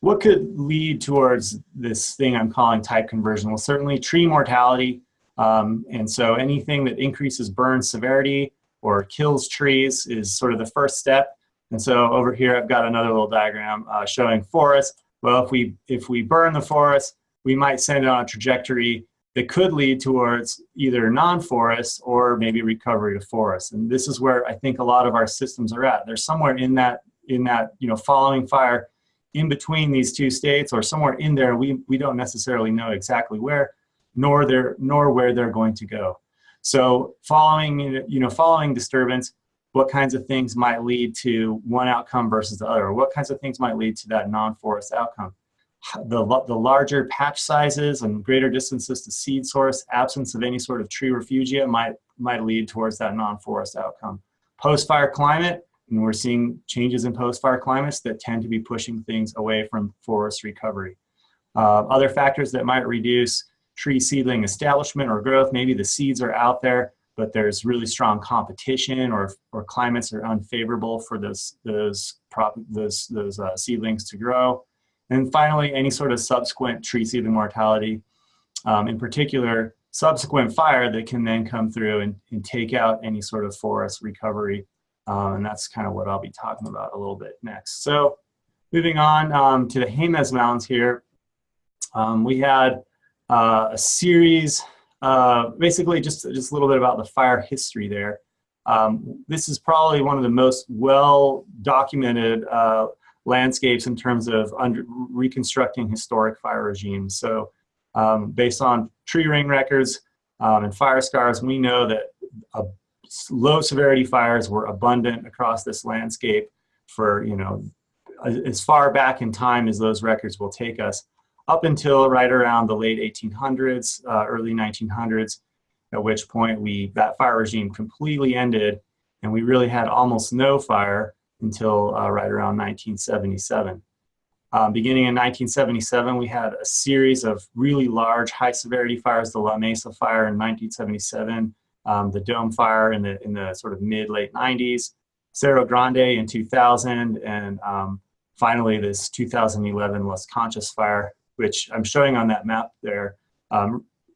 What could lead towards this thing I'm calling type conversion? Well, certainly tree mortality. And so anything that increases burn severity or kills trees is sort of the first step. And so over here, I've got another little diagram showing forests. Well, if we burn the forest, we might send it on a trajectory that could lead towards either non-forest or maybe recovery to forest. And this is where I think a lot of our systems are at. They're somewhere in that, you know, following fire in between these two states, or somewhere in there. We don't necessarily know exactly where, nor where they're going to go. So following disturbance, what kinds of things might lead to one outcome versus the other? What kinds of things might lead to that non-forest outcome? The larger patch sizes and greater distances to seed source, absence of any sort of tree refugia might lead towards that non-forest outcome. Post-fire climate, and we're seeing changes in post-fire climates that tend to be pushing things away from forest recovery. Other factors that might reduce tree seedling establishment or growth, maybe the seeds are out there, but there's really strong competition, or climates are unfavorable for those seedlings to grow. And finally, any sort of subsequent tree seedling mortality, in particular, subsequent fire that can then come through and take out any sort of forest recovery. And that's kind of what I'll be talking about a little bit next. So moving on to the Jemez Mountains here, we had a series, basically just a little bit about the fire history there. This is probably one of the most well-documented landscapes in terms of reconstructing historic fire regimes. So based on tree ring records and fire scars, we know that low severity fires were abundant across this landscape for, you know, as far back in time as those records will take us, up until right around the late 1800s, early 1900s, at which point that fire regime completely ended, and we really had almost no fire until right around 1977. Beginning in 1977, we had a series of really large, high-severity fires: the La Mesa fire in 1977, the Dome fire in the sort of mid-late 90s, Cerro Grande in 2000, and finally this 2011 Las Conchas fire, which I'm showing on that map there,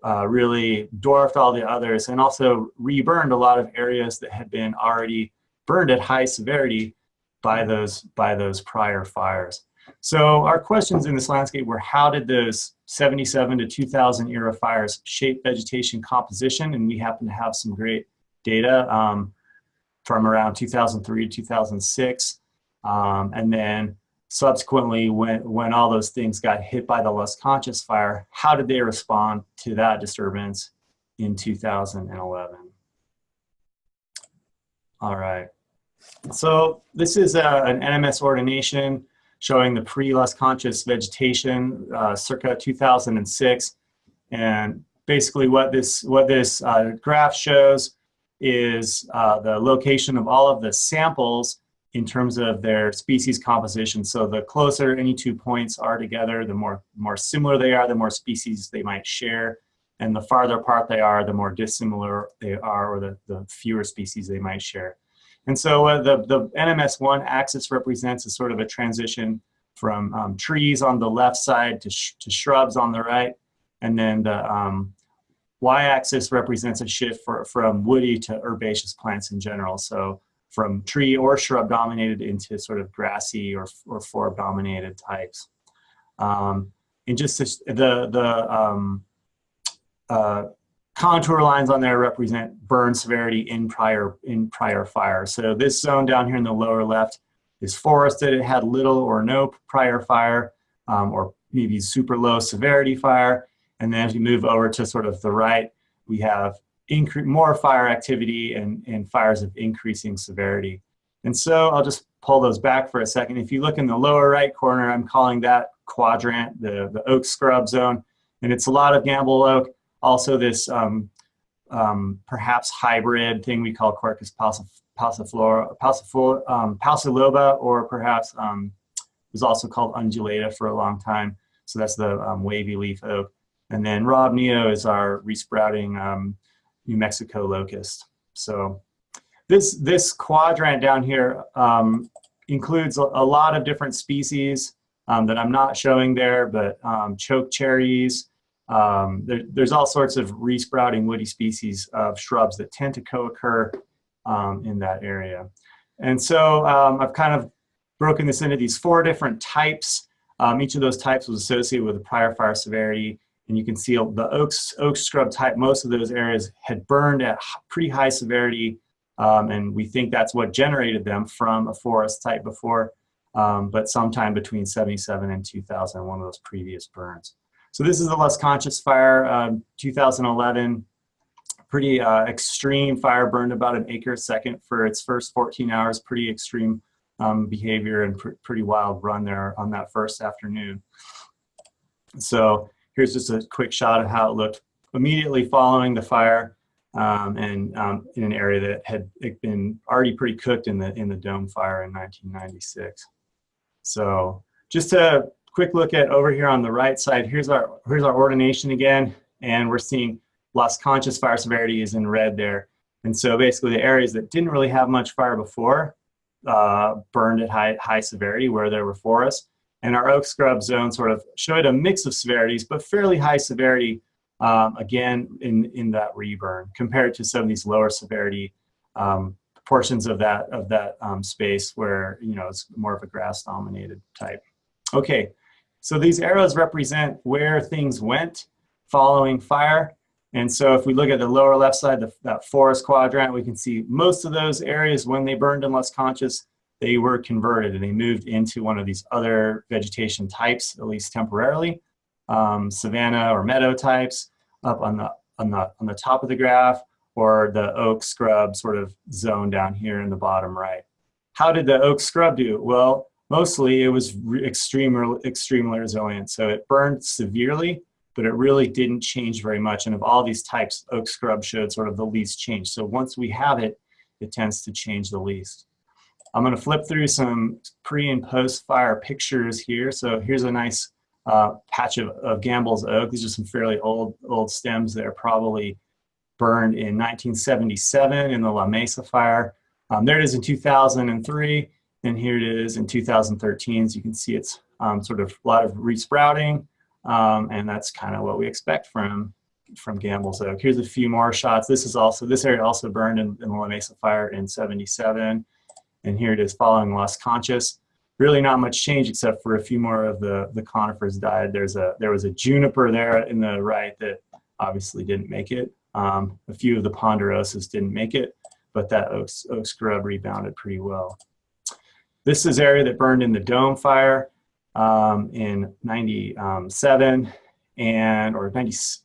really dwarfed all the others and also reburned a lot of areas that had been already burned at high severity by those prior fires. So our questions in this landscape were, how did those 77 to 2000 era fires shape vegetation composition? And we happen to have some great data from around 2003 to 2006. And then subsequently, when all those things got hit by the Las Conchas fire, how did they respond to that disturbance in 2011? All right. So this is an NMS ordination showing the pre-Las Conchas vegetation circa 2006. And basically what this graph shows is the location of all of the samples in terms of their species composition. So the closer any two points are together, the more similar they are, the more species they might share. And the farther apart they are, the more dissimilar they are, or the fewer species they might share. And so the NMS1 axis represents a sort of a transition from trees on the left side to shrubs on the right. And then the y-axis represents a shift from woody to herbaceous plants in general. So from tree or shrub dominated into sort of grassy or forb dominated types. And just the contour lines on there represent burn severity in prior fire. So this zone down here in the lower left is forested. It had little or no prior fire, or maybe super low severity fire. And then as we move over to sort of the right, we have more fire activity and fires of increasing severity. And so I'll just pull those back for a second. If you look in the lower right corner, I'm calling that quadrant the oak scrub zone. And it's a lot of Gambel oak. Also this perhaps hybrid thing we call Quercus pauciloba, or perhaps was also called undulata for a long time. So that's the wavy leaf oak. And then Rodman is our resprouting New Mexico locust. So this quadrant down here includes a lot of different species that I'm not showing there, but choke cherries. There's all sorts of resprouting woody species of shrubs that tend to co-occur in that area. And so I've kind of broken this into these 4 different types. Each of those types was associated with a prior fire severity. And you can see the oak scrub type, most of those areas had burned at pretty high severity. And we think that's what generated them from a forest type before, but sometime between 77 and 2000, one of those previous burns. So this is the Las Conchas fire, 2011, pretty extreme fire, burned about an acre a second for its first 14 hours, pretty extreme behavior and pretty wild run there on that first afternoon. So here's just a quick shot of how it looked immediately following the fire, and in an area that had been already pretty cooked in the dome fire in 1996. So just a quick look at over here on the right side. Here's our ordination again, and we're seeing Las Conchas fire severity is in red there. And so basically the areas that didn't really have much fire before burned at high severity where there were forests. And our oak scrub zone sort of showed a mix of severities, but fairly high severity, again, in that reburn, compared to some of these lower severity portions of that space where, you know, it's more of a grass-dominated type. Okay, so these arrows represent where things went following fire. And so if we look at the lower left side, that forest quadrant, we can see most of those areas when they burned in Las Conchas, they were converted and they moved into one of these other vegetation types, at least temporarily, savanna or meadow types up on the top of the graph, or the oak scrub sort of zone down here in the bottom right. How did the oak scrub do? Well, mostly it was extremely resilient. So it burned severely, but it really didn't change very much. And of all these types, oak scrub showed sort of the least change. So once we have it, it tends to change the least. I'm going to flip through some pre and post fire pictures here. So here's a nice patch of Gambel's oak. These are some fairly old stems that are probably burned in 1977 in the La Mesa fire. There it is in 2003, and here it is in 2013. So you can see it's sort of a lot of resprouting, and that's kind of what we expect from Gambel's oak. Here's a few more shots. This area also burned in the La Mesa fire in 77. And here it is following Las Conchas. Really not much change except for a few more of the conifers died. There was a juniper there in the right that obviously didn't make it. A few of the ponderosas didn't make it, but that oak scrub rebounded pretty well. This is area that burned in the dome fire in 97 or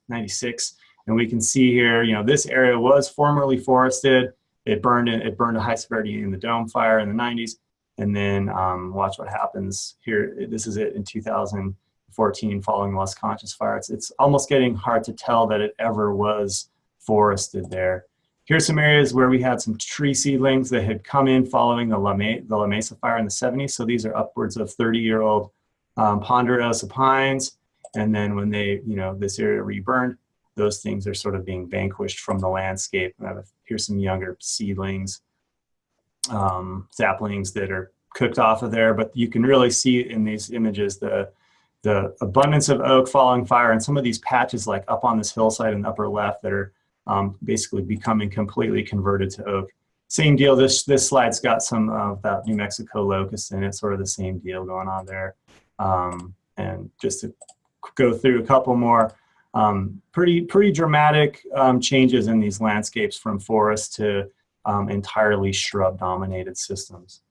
96. And we can see here, you know, this area was formerly forested. It burned a high severity in the dome fire in the 90s, and then watch what happens here. This is it in 2014 following Las Conchas fire. It's almost getting hard to tell that it ever was forested there. Here's some areas where we had some tree seedlings that had come in following the La Mesa fire in the 70s. So these are upwards of 30-year-old ponderosa pines. And then when this area reburned, those things are sort of being vanquished from the landscape. Here's some younger seedlings, saplings that are cooked off of there, but you can really see in these images the abundance of oak following fire, and some of these patches like up on this hillside in the upper left that are basically becoming completely converted to oak. Same deal, this slide's got some of that New Mexico locust in it, sort of the same deal going on there. And just to go through a couple more, pretty dramatic changes in these landscapes from forest to entirely shrub-dominated systems.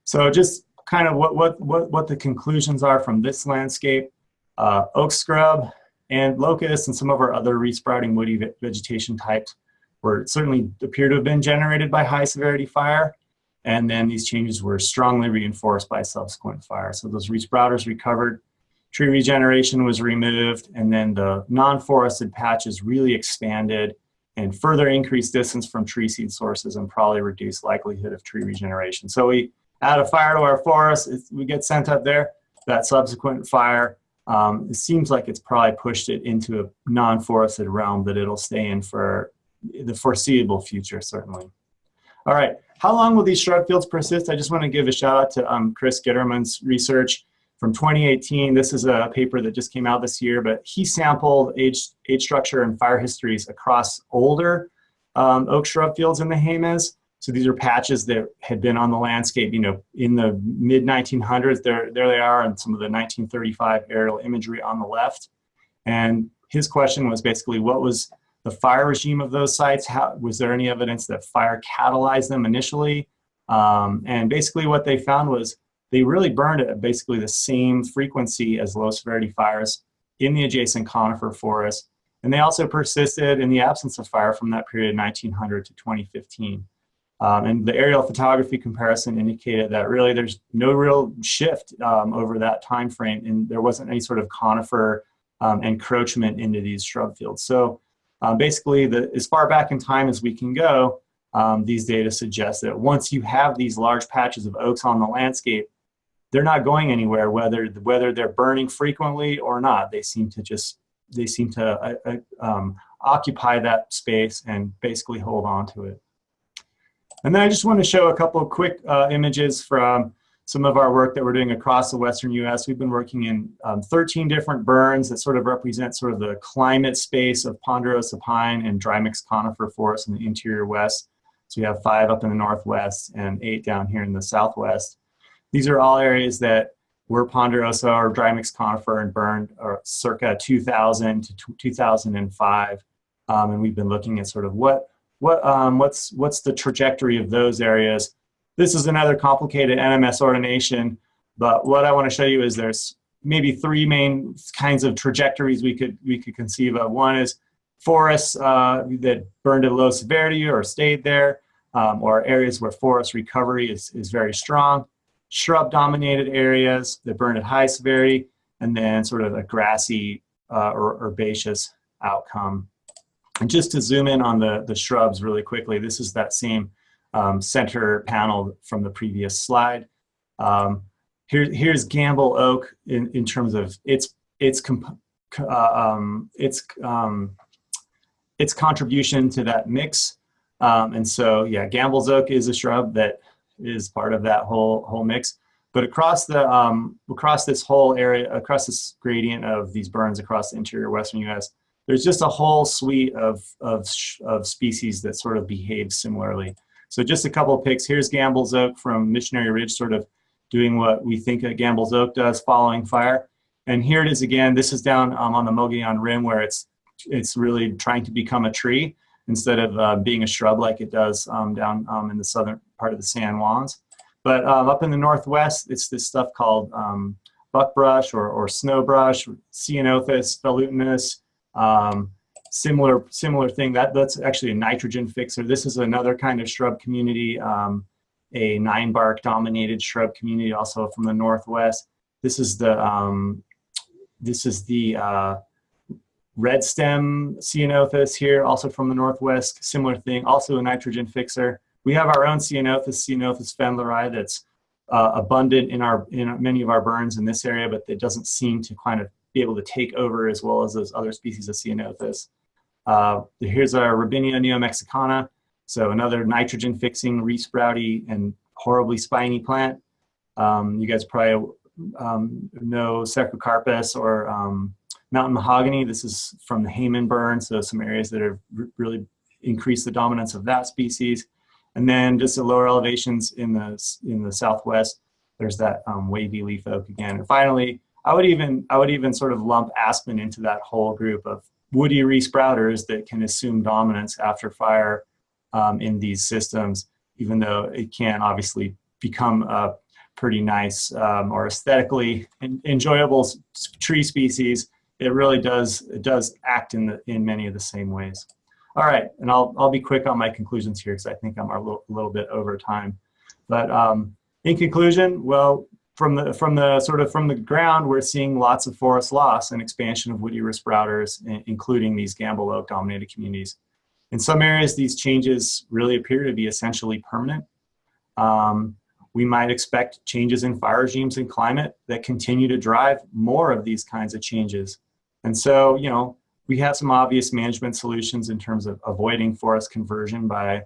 So just kind of what the conclusions are from this landscape. Oak scrub and locust and some of our other resprouting woody vegetation types certainly appear to have been generated by high severity fire. And then these changes were strongly reinforced by subsequent fire. So those resprouters recovered, tree regeneration was removed, and then the non-forested patches really expanded and further increased distance from tree seed sources and probably reduced likelihood of tree regeneration. So we add a fire to our forest, we get sent up there, that subsequent fire, it seems like it's probably pushed it into a non-forested realm that it'll stay in for the foreseeable future, certainly. All right, how long will these shrub fields persist? I just want to give a shout out to Chris Gitterman's research from 2018. This is a paper that just came out this year, but he sampled age structure and fire histories across older oak shrub fields in the Jemez. So these are patches that had been on the landscape, in the mid 1900s. There they are, and some of the 1935 aerial imagery on the left. And his question was basically, what was the fire regime of those sites? Was there any evidence that fire catalyzed them initially? And basically what they found was they really burned at basically the same frequency as low severity fires in the adjacent conifer forest. And they also persisted in the absence of fire from that period 1900 to 2015. And the aerial photography comparison indicated that really there's no real shift over that time frame, and there wasn't any sort of conifer encroachment into these shrub fields. So basically, as far back in time as we can go, these data suggest that once you have these large patches of oaks on the landscape, they're not going anywhere, whether they're burning frequently or not. They seem to occupy that space and basically hold on to it. And then I just want to show a couple of quick images from some of our work that we're doing across the western U.S. We've been working in 13 different burns that sort of represent sort of the climate space of ponderosa pine and dry mixed conifer forests in the interior west. So we have 5 up in the northwest and 8 down here in the southwest. These are all areas that were ponderosa or dry mixed conifer and burned circa 2000 to 2005. And we've been looking at sort of what's the trajectory of those areas. This is another complicated NMS ordination, but what I want to show you is there's maybe 3 main kinds of trajectories we could conceive of. One is forests that burned at low severity or stayed there, or areas where forest recovery is very strong. Shrub-dominated areas that burn at high severity, and then sort of a grassy or herbaceous outcome. And just to zoom in on the shrubs really quickly, this is that same center panel from the previous slide. Here's Gambel Oak in terms of its contribution to that mix. And so, yeah, Gambel's Oak is a shrub that is part of that whole mix. But across this whole area, across this gradient of these burns across the interior western U.S., there's just a whole suite of species that sort of behave similarly. So just a couple of picks. Here's Gambel's Oak from Missionary Ridge, sort of doing what we think a Gambel's Oak does following fire. And here it is again. This is down on the Mogollon Rim, where it's really trying to become a tree instead of being a shrub like it does down in the southern part of the San Juans. But up in the northwest, it's this stuff called buckbrush or snowbrush, Ceanothus velutinus. Similar thing. That's actually a nitrogen fixer. This is another kind of shrub community, a 9-bark dominated shrub community, also from the northwest. This is the red stem Ceanothus here, also from the northwest. Similar thing, also a nitrogen fixer. We have our own Ceanothus fendleri, that's abundant in many of our burns in this area, but it doesn't seem to kind of be able to take over as well as those other species of Ceanothus. Here's our Robinia neomexicana, so another nitrogen-fixing, resprouty, and horribly spiny plant. You guys probably know Cercocarpus or mountain mahogany. This is from the Hayman burn, so some areas that have really increased the dominance of that species. And then just at lower elevations in the southwest, there's that wavy leaf oak again. And finally, I would even sort of lump aspen into that whole group of woody resprouters that can assume dominance after fire in these systems, even though it can obviously become a pretty nice or aesthetically enjoyable tree species. It really does act in many of the same ways. All right, and I'll be quick on my conclusions here because I think I'm a little bit over time. But in conclusion, well, from the ground, we're seeing lots of forest loss and expansion of woody resprouters, including these Gambel Oak dominated communities. In some areas, these changes really appear to be essentially permanent. We might expect changes in fire regimes and climate that continue to drive more of these kinds of changes. And so, you know, we have some obvious management solutions in terms of avoiding forest conversion by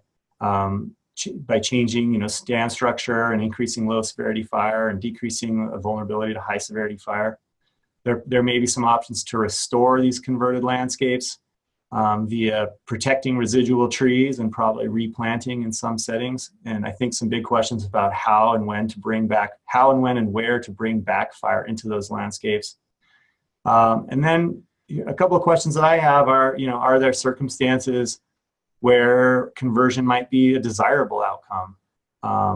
changing, you know, stand structure and increasing low severity fire and decreasing vulnerability to high severity fire. There may be some options to restore these converted landscapes via protecting residual trees and probably replanting in some settings. And I think some big questions about how and when and where to bring back fire into those landscapes. And then a couple of questions that I have are, you know, are there circumstances where conversion might be a desirable outcome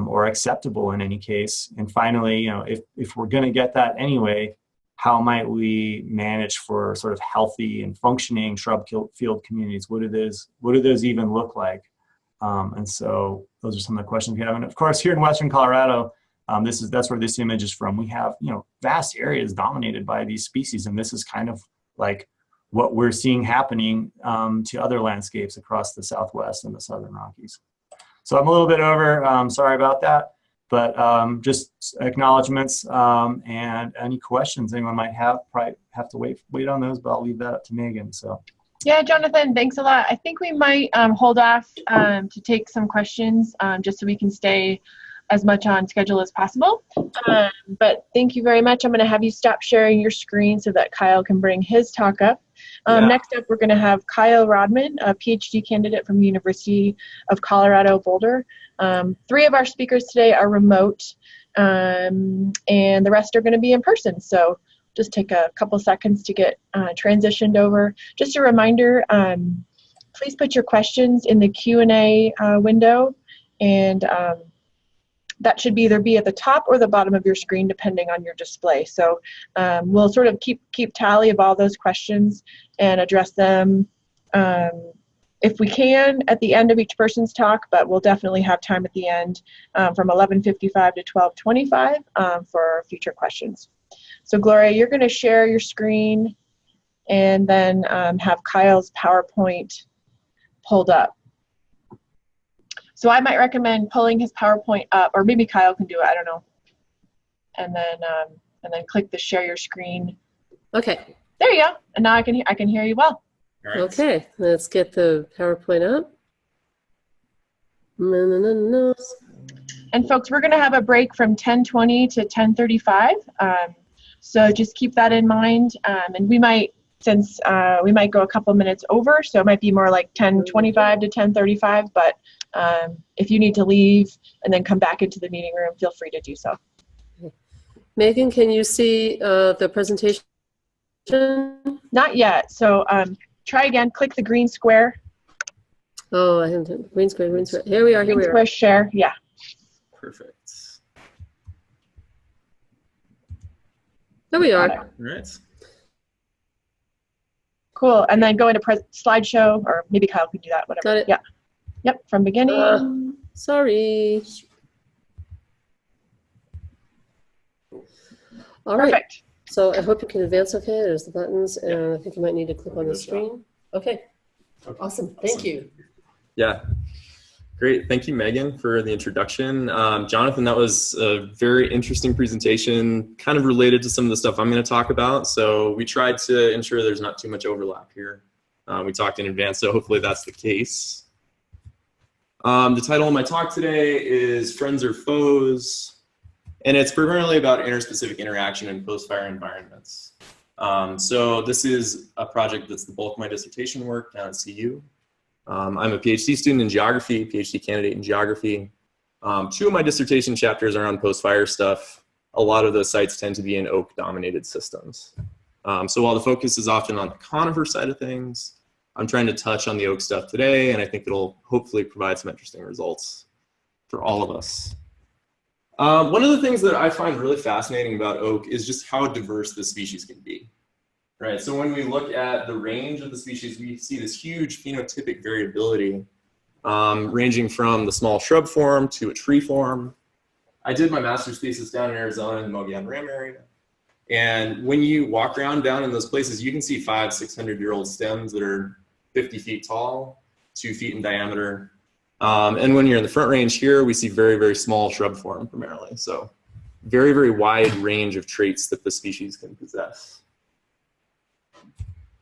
or acceptable in any case? And finally, you know, if we're going to get that anyway, how might we manage for sort of healthy and functioning shrub field communities? What do those even look like? And so those are some of the questions we have. And of course, here in Western Colorado, that's where this image is from. We have, you know, vast areas dominated by these species, and this is kind of like what we're seeing happening to other landscapes across the Southwest and the Southern Rockies. So I'm a little bit over, sorry about that, but just acknowledgements and any questions anyone might have. Probably have to wait on those, but I'll leave that up to Megan. So. Yeah, Jonathan, thanks a lot. I think we might hold off to take some questions just so we can stay as much on schedule as possible. But thank you very much. I'm going to have you stop sharing your screen so that Kyle can bring his talk up. Next up, we're going to have Kyle Rodman, a PhD candidate from the University of Colorado, Boulder. 3 of our speakers today are remote, and the rest are going to be in person. So just take a couple seconds to get transitioned over. Just a reminder, please put your questions in the Q&A window, and that should either be at the top or the bottom of your screen, depending on your display. So we'll sort of keep tally of all those questions and address them if we can at the end of each person's talk, but we'll definitely have time at the end from 11:55 to 12:25 for future questions. So Gloria, you're going to share your screen and then have Kyle's PowerPoint pulled up. So I might recommend pulling his PowerPoint up, or maybe Kyle can do it, I don't know. And then click the share your screen. Okay. There you go. And now I can hear you well. All right. Okay, let's get the PowerPoint up. No. And folks, we're going to have a break from 10:20 to 10:35. So just keep that in mind. And we might, since we might go a couple minutes over, so it might be more like 10:25 to 10:35. But if you need to leave and then come back into the meeting room, feel free to do so. Megan, can you see the presentation? Not yet. So try again. Click the green square. Oh, I haven't. Green square. Here we are. Green square share. Yeah. Perfect. There we are. All right. Cool. And then go into slideshow, or maybe Kyle can do that. Whatever. Got it. Yeah. Yep. From beginning. Sorry. All right. Perfect. So I hope you can advance okay. There's the buttons, and I think you might need to click on the screen. Okay. Awesome. Thank you. Yeah. Great. Thank you, Megan, for the introduction. Jonathan, that was a very interesting presentation, kind of related to some of the stuff I'm going to talk about. So we tried to ensure there's not too much overlap here. We talked in advance, so hopefully that's the case. The title of my talk today is Friends or Foes, and it's primarily about interspecific interaction in post-fire environments. So this is a project that's the bulk of my dissertation work down at CU. I'm a PhD student in geography, PhD candidate in geography. Two of my dissertation chapters are on post-fire stuff. A lot of those sites tend to be in oak-dominated systems. So while the focus is often on the conifer side of things, I'm trying to touch on the oak stuff today, and I think it'll hopefully provide some interesting results for all of us. One of the things that I find really fascinating about oak is just how diverse the species can be. Right, so when we look at the range of the species, we see this huge phenotypic variability ranging from the small shrub form to a tree form. I did my master's thesis down in Arizona in the Mogollon Rim area. And when you walk around down in those places, you can see 500-600-year-old stems that are 50 feet tall, 2 feet in diameter. And when you're in the Front Range here, we see very, very small shrub form primarily. So very, very wide range of traits that the species can possess.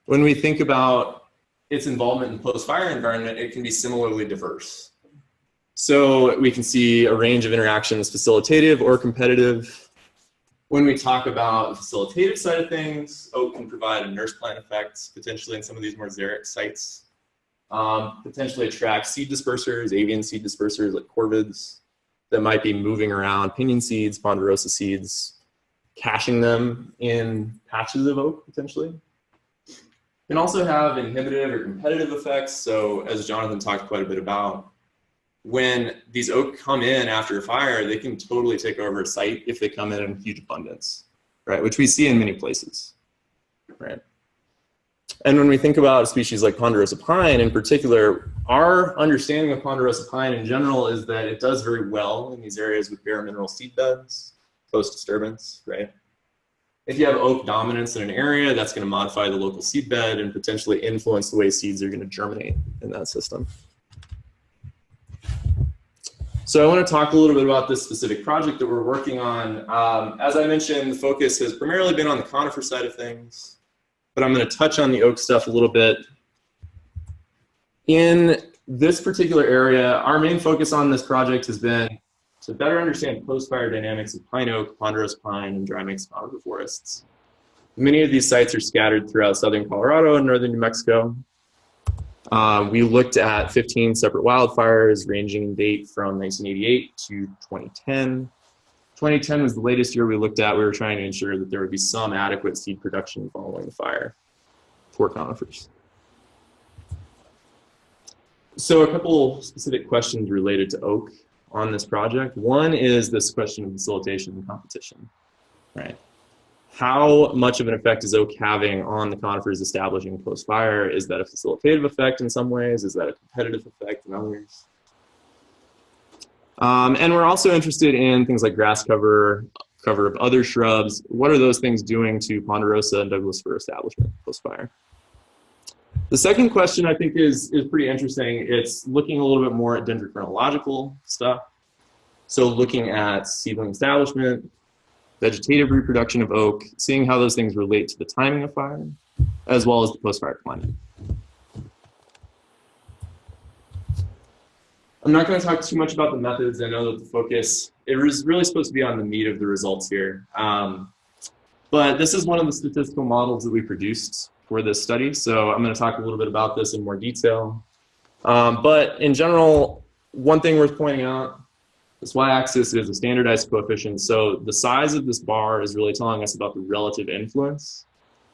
When we think about its involvement in post-fire environment, it can be similarly diverse. So we can see a range of interactions, facilitative or competitive. When we talk about the facilitative side of things, oak can provide a nurse plant effect, potentially in some of these more xeric sites. Potentially attract seed dispersers, avian seed dispersers like corvids that might be moving around pinion seeds, ponderosa seeds, caching them in patches of oak potentially. Can also have inhibitive or competitive effects. So as Jonathon talked quite a bit about, when these oak come in after a fire, they can totally take over a site if they come in huge abundance, right? Which we see in many places, right? And when we think about a species like ponderosa pine in particular, our understanding of ponderosa pine in general is that it does very well in these areas with bare mineral seed beds, post-disturbance, right? If you have oak dominance in an area, that's going to modify the local seed bed and potentially influence the way seeds are going to germinate in that system. So I want to talk a little bit about this specific project that we're working on. As I mentioned, the focus has primarily been on the conifer side of things, but I'm going to touch on the oak stuff a little bit. In this particular area, our main focus on this project has been to better understand post-fire dynamics of pine oak, ponderosa pine, and dry mixed conifer forests. Many of these sites are scattered throughout southern Colorado and northern New Mexico. We looked at 15 separate wildfires ranging in date from 1988 to 2010. 2010 was the latest year we looked at. We were trying to ensure that there would be some adequate seed production following the fire for conifers. So a couple specific questions related to oak on this project. One is this question of facilitation and competition, right? How much of an effect is oak having on the conifers establishing post-fire? Is that a facilitative effect in some ways? Is that a competitive effect in others? And we're also interested in things like grass cover of other shrubs. What are those things doing to ponderosa and Douglas fir establishment post-fire? The second question I think is pretty interesting. It's looking a little bit more at dendrochronological stuff. So looking at seedling establishment, vegetative reproduction of oak, seeing how those things relate to the timing of fire, as well as the post-fire climate. I'm not going to talk too much about the methods. I know that the focus, it was really supposed to be on the meat of the results here. But this is one of the statistical models that we produced for this study. So I'm going to talk a little bit about this in more detail. But in general, one thing worth pointing out, this y-axis is a standardized coefficient. So the size of this bar is really telling us about the relative influence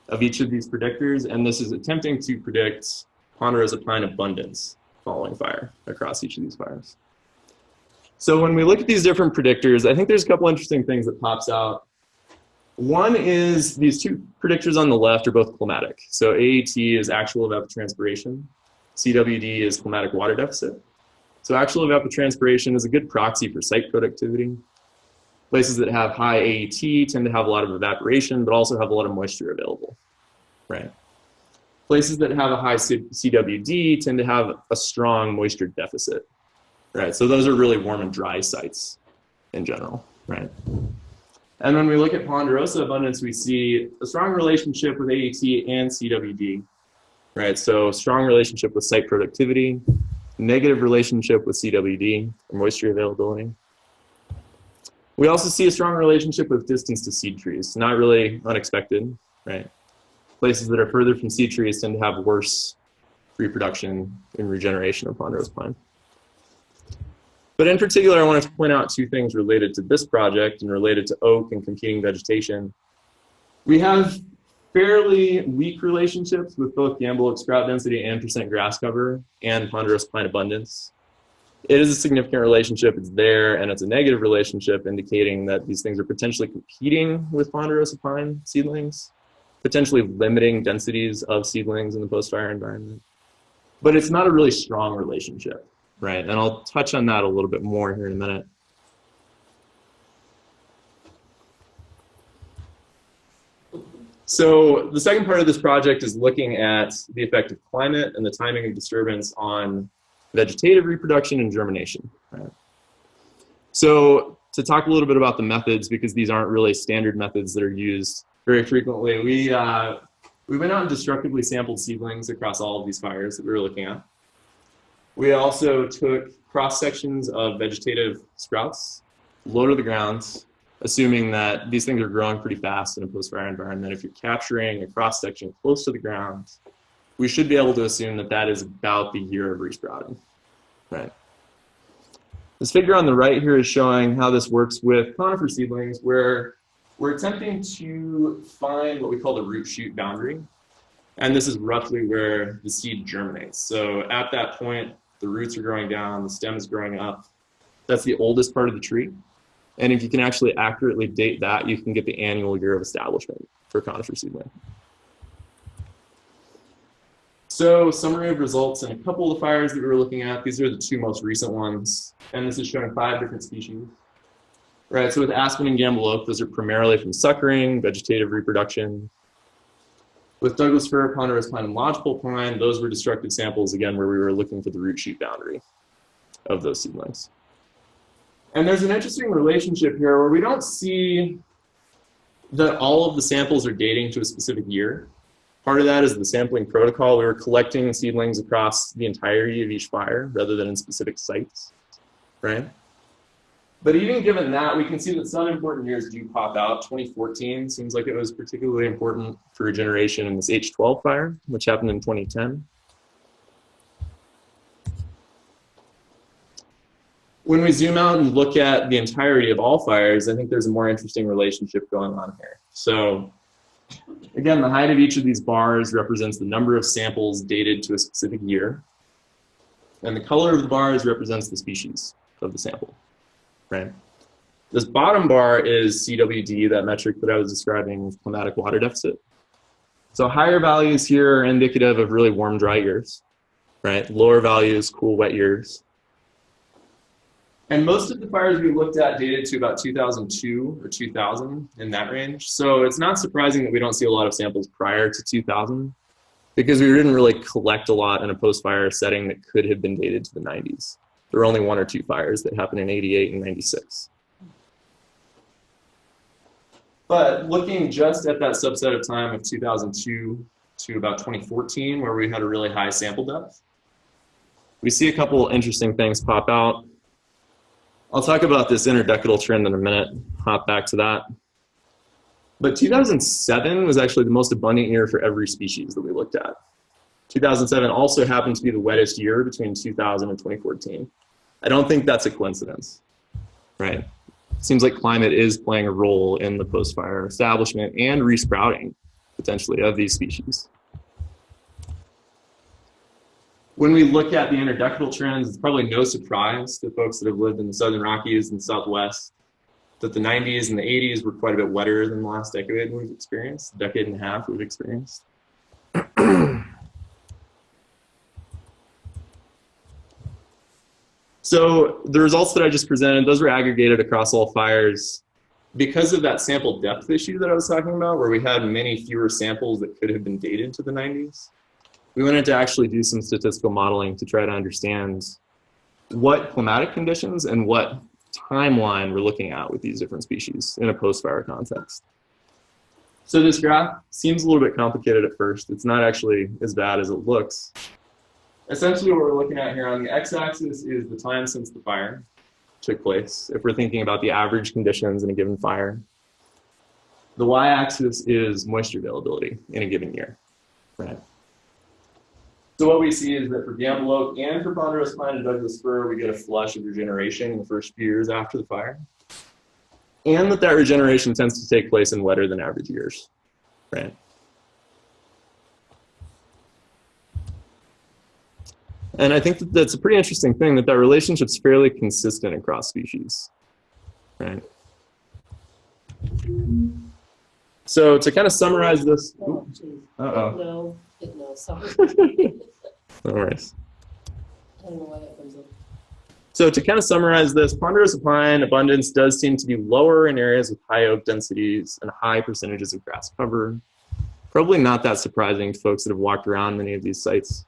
of each of these predictors. And this is attempting to predict ponderosa pine abundance following fire across each of these fires. So when we look at these different predictors, I think there's a couple interesting things that pops out. One is these two predictors on the left are both climatic. So AAT is actual evapotranspiration. CWD is climatic water deficit. So actual evapotranspiration is a good proxy for site productivity. Places that have high AAT tend to have a lot of evaporation, but also have a lot of moisture available, right? Places that have a high CWD tend to have a strong moisture deficit, right? So those are really warm and dry sites in general, right? And when we look at ponderosa abundance, we see a strong relationship with AAT and CWD. right? So strong relationship with site productivity, negative relationship with CWD, or moisture availability. We also see a strong relationship with distance to seed trees, not really unexpected, right? Places that are further from seed trees tend to have worse reproduction and regeneration of ponderosa pine. But in particular, I wanted to point out two things related to this project and related to oak and competing vegetation. We have fairly weak relationships with both Gambel oak sprout density and percent grass cover and ponderosa pine abundance. It is a significant relationship, it's there, and it's a negative relationship indicating that these things are potentially competing with ponderosa pine seedlings, potentially limiting densities of seedlings in the post-fire environment. But it's not a really strong relationship, right? And I'll touch on that a little bit more here in a minute. So the second part of this project is looking at the effect of climate and the timing of disturbance on vegetative reproduction and germination. Right? So to talk a little bit about the methods, because these aren't really standard methods that are used very frequently, we went out and destructively sampled seedlings across all of these fires that we were looking at. We also took cross sections of vegetative sprouts, low to the ground, assuming that these things are growing pretty fast in a post-fire environment. If you're capturing a cross section close to the ground, we should be able to assume that that is about the year of resprouting, right? This figure on the right here is showing how this works with conifer seedlings, where we're attempting to find what we call the root shoot boundary. And this is roughly where the seed germinates. So at that point, the roots are growing down, the stem is growing up. That's the oldest part of the tree. And if you can actually accurately date that, you can get the annual year of establishment for conifer seedling. So summary of results in a couple of the fires that we were looking at. These are the two most recent ones. And this is showing 5 different species. Right, so with aspen and Gambel oak, those are primarily from suckering, vegetative reproduction. With Douglas fir, ponderosa pine, and lodgepole pine, those were destructive samples, again, where we were looking for the root shoot boundary of those seedlings. And there's an interesting relationship here where we don't see that all of the samples are dating to a specific year. Part of that is the sampling protocol. We were collecting seedlings across the entirety of each fire rather than in specific sites, right? But even given that, we can see that some important years do pop out. 2014 seems like it was particularly important for regeneration in this H12 fire, which happened in 2010. When we zoom out and look at the entirety of all fires, I think there's a more interesting relationship going on here. So again, the height of each of these bars represents the number of samples dated to a specific year. And the color of the bars represents the species of the sample, right? This bottom bar is CWD, that metric that I was describing with climatic water deficit. So higher values here are indicative of really warm, dry years, right? Lower values, cool, wet years. And most of the fires we looked at dated to about 2002 or 2000, in that range. So it's not surprising that we don't see a lot of samples prior to 2000, because we didn't really collect a lot in a post-fire setting that could have been dated to the 90s. There were only 1 or 2 fires that happened in 88 and 96. But looking just at that subset of time of 2002 to about 2014, where we had a really high sample depth, we see a couple interesting things pop out. I'll talk about this interdecadal trend in a minute, hop back to that. But 2007 was actually the most abundant year for every species that we looked at. 2007 also happened to be the wettest year between 2000 and 2014. I don't think that's a coincidence, right? It seems like climate is playing a role in the post-fire establishment and resprouting, potentially, of these species. When we look at the interdecadal trends, it's probably no surprise to folks that have lived in the Southern Rockies and Southwest that the 90s and the 80s were quite a bit wetter than the last decade we've experienced, decade and a half we've experienced. So the results that I just presented, those were aggregated across all fires. Because of that sample depth issue that I was talking about, where we had many fewer samples that could have been dated to the 90s, we wanted to actually do some statistical modeling to try to understand what climatic conditions and what timeline we're looking at with these different species in a post-fire context. So this graph seems a little bit complicated at first. It's not actually as bad as it looks. Essentially what we're looking at here on the x-axis is the time since the fire took place, if we're thinking about the average conditions in a given fire. The y-axis is moisture availability in a given year, right? So what we see is that for Gambel Oak and for ponderosa pine and Douglas fir, we get a flush of regeneration in the first few years after the fire. And that regeneration tends to take place in wetter than average years, right? And I think that that's a pretty interesting thing, that relationship's fairly consistent across species, right? So to kind of summarize this, No, sorry. no worries. I don't know why that comes up. So to kind of summarize this, ponderosa pine abundance does seem to be lower in areas with high oak densities and high percentages of grass cover. Probably not that surprising to folks that have walked around many of these sites.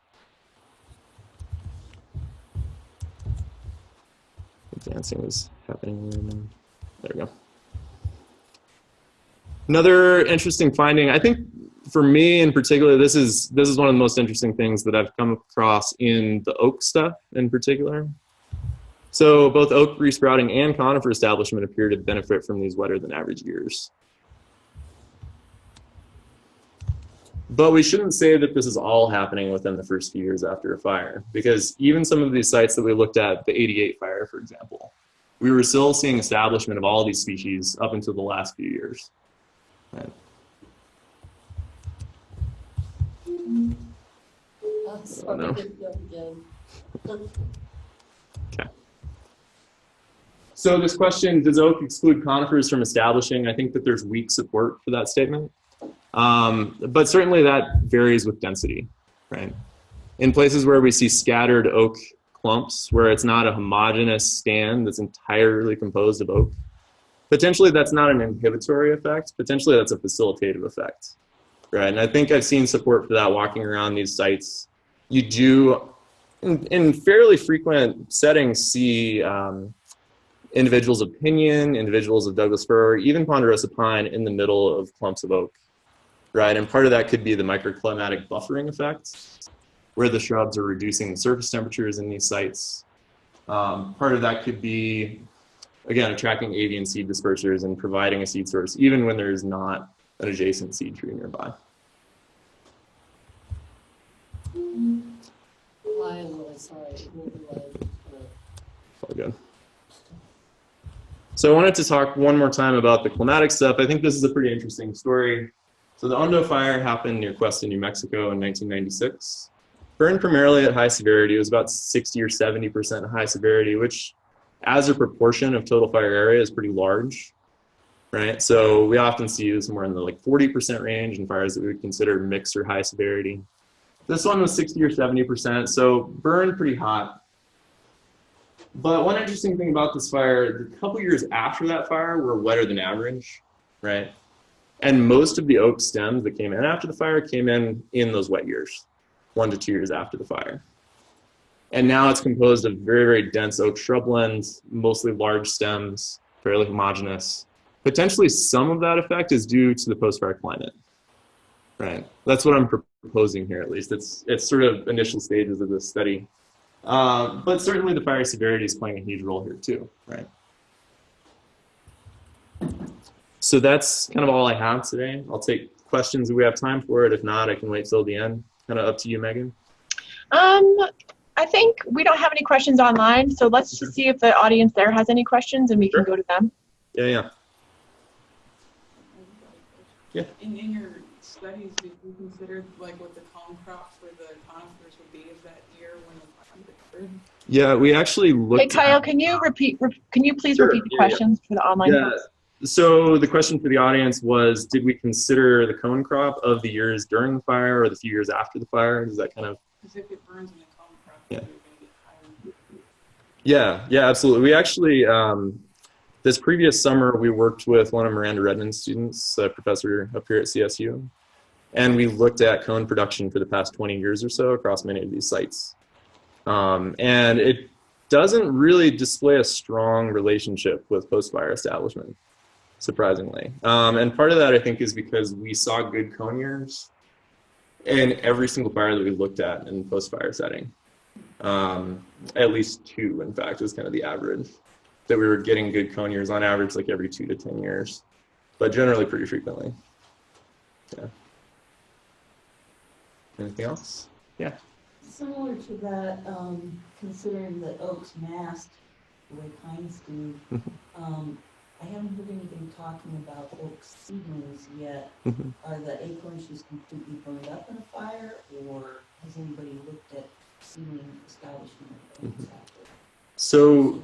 Advancing is happening right now. There we go. Another interesting finding, I think for me in particular, this is one of the most interesting things that I've come across in the oak stuff in particular. So both oak resprouting and conifer establishment appear to benefit from these wetter than average years. But we shouldn't say that this is all happening within the first few years after a fire, because even some of these sites that we looked at, the 88 fire, for example, we were still seeing establishment of all these species up until the last few years. Right. Sorry, no. again. Okay. So this question, does oak exclude conifers from establishing? I think that there's weak support for that statement. But certainly that varies with density, right? In places where we see scattered oak clumps, where it's not a homogeneous stand that's entirely composed of oak, potentially that's not an inhibitory effect, potentially that's a facilitative effect, right? And I think I've seen support for that walking around these sites. You do, in fairly frequent settings, see individuals of pinyon, individuals of Douglas fir, even ponderosa pine in the middle of clumps of oak. Right, and part of that could be the microclimatic buffering effect, where the shrubs are reducing the surface temperatures in these sites. Part of that could be, again, attracting avian seed dispersers and providing a seed source, even when there is not an adjacent seed tree nearby. I'm really sorry. All good. So I wanted to talk one more time about the climatic stuff. I think this is a pretty interesting story. So the Hondo fire happened near Cuesta, New Mexico in 1996. Burned primarily at high severity. It was about 60 or 70% high severity, which as a proportion of total fire area is pretty large, right? So we often see this somewhere in the like 40% range in fires that we would consider mixed or high severity. This one was 60 or 70%, so burned pretty hot. But one interesting thing about this fire, the couple years after that fire were wetter than average, right? And most of the oak stems that came in after the fire came in those wet years, 1 to 2 years after the fire. And now it's composed of very, very dense oak shrublands, mostly large stems, fairly homogeneous. Potentially some of that effect is due to the post-fire climate, right? That's what I'm proposing here, at least. It's sort of initial stages of this study. But certainly the fire severity is playing a huge role here too, right? So that's kind of all I have today. I'll take questions if we have time for it. If not, I can wait till the end. Kind of up to you, Megan. I think we don't have any questions online, so let's just see if the audience there has any questions and we can go to them. Yeah. In your studies, did you consider like what the cone crop for the conifers would be of that year when the fire occurred? Yeah, we actually looked. Hey Kyle, can you please repeat the questions for the online folks? So the question for the audience was, did we consider the cone crop of the years during the fire or the few years after the fire? Does that kind of... Because if it burns in the cone crop, yeah. you're going to get higher. Yeah, absolutely. We actually, this previous summer, we worked with one of Miranda Redmond's students, a professor up here at CSU, and we looked at cone production for the past 20 years or so across many of these sites. And it doesn't really display a strong relationship with post-fire establishment. surprisingly. And part of that, I think, is because we saw good cone years in every single fire that we looked at in post-fire setting. At least 2, in fact, was kind of the average. That we were getting good cone years on average, like every 2 to 10 years, but generally pretty frequently. Yeah. Anything else? Yeah. Similar to that, considering that oaks mast the way pines do, I haven't heard anything talking about oak seedlings yet. Are the acorns just completely burned up in a fire, or has anybody looked at seedling establishment of oaks after? So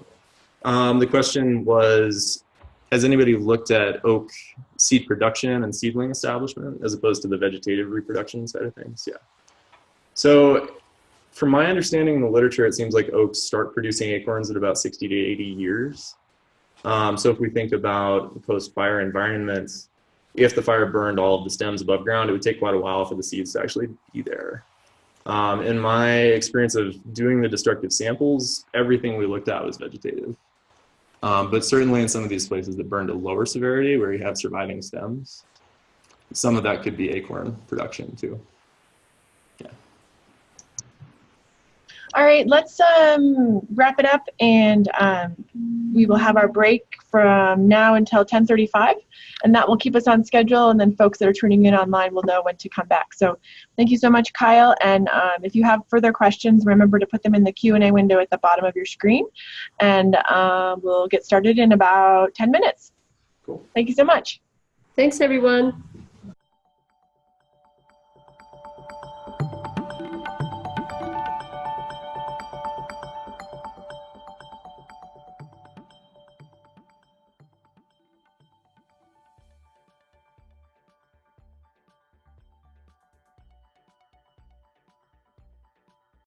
the question was, has anybody looked at oak seed production and seedling establishment as opposed to the vegetative reproduction side of things? Yeah. So from my understanding in the literature, it seems like oaks start producing acorns at about 60 to 80 years. So if we think about post-fire environments, if the fire burned all of the stems above ground, it would take quite a while for the seeds to actually be there. In my experience of doing the destructive samples, everything we looked at was vegetative. But certainly in some of these places that burned to lower severity, where you have surviving stems, some of that could be acorn production too. Yeah. All right, let's wrap it up, and we will have our break from now until 10:35, and that will keep us on schedule, and then folks that are tuning in online will know when to come back. So thank you so much, Kyle, and if you have further questions, remember to put them in the Q&A window at the bottom of your screen, and we'll get started in about 10 minutes. Cool. Thank you so much. Thanks, everyone.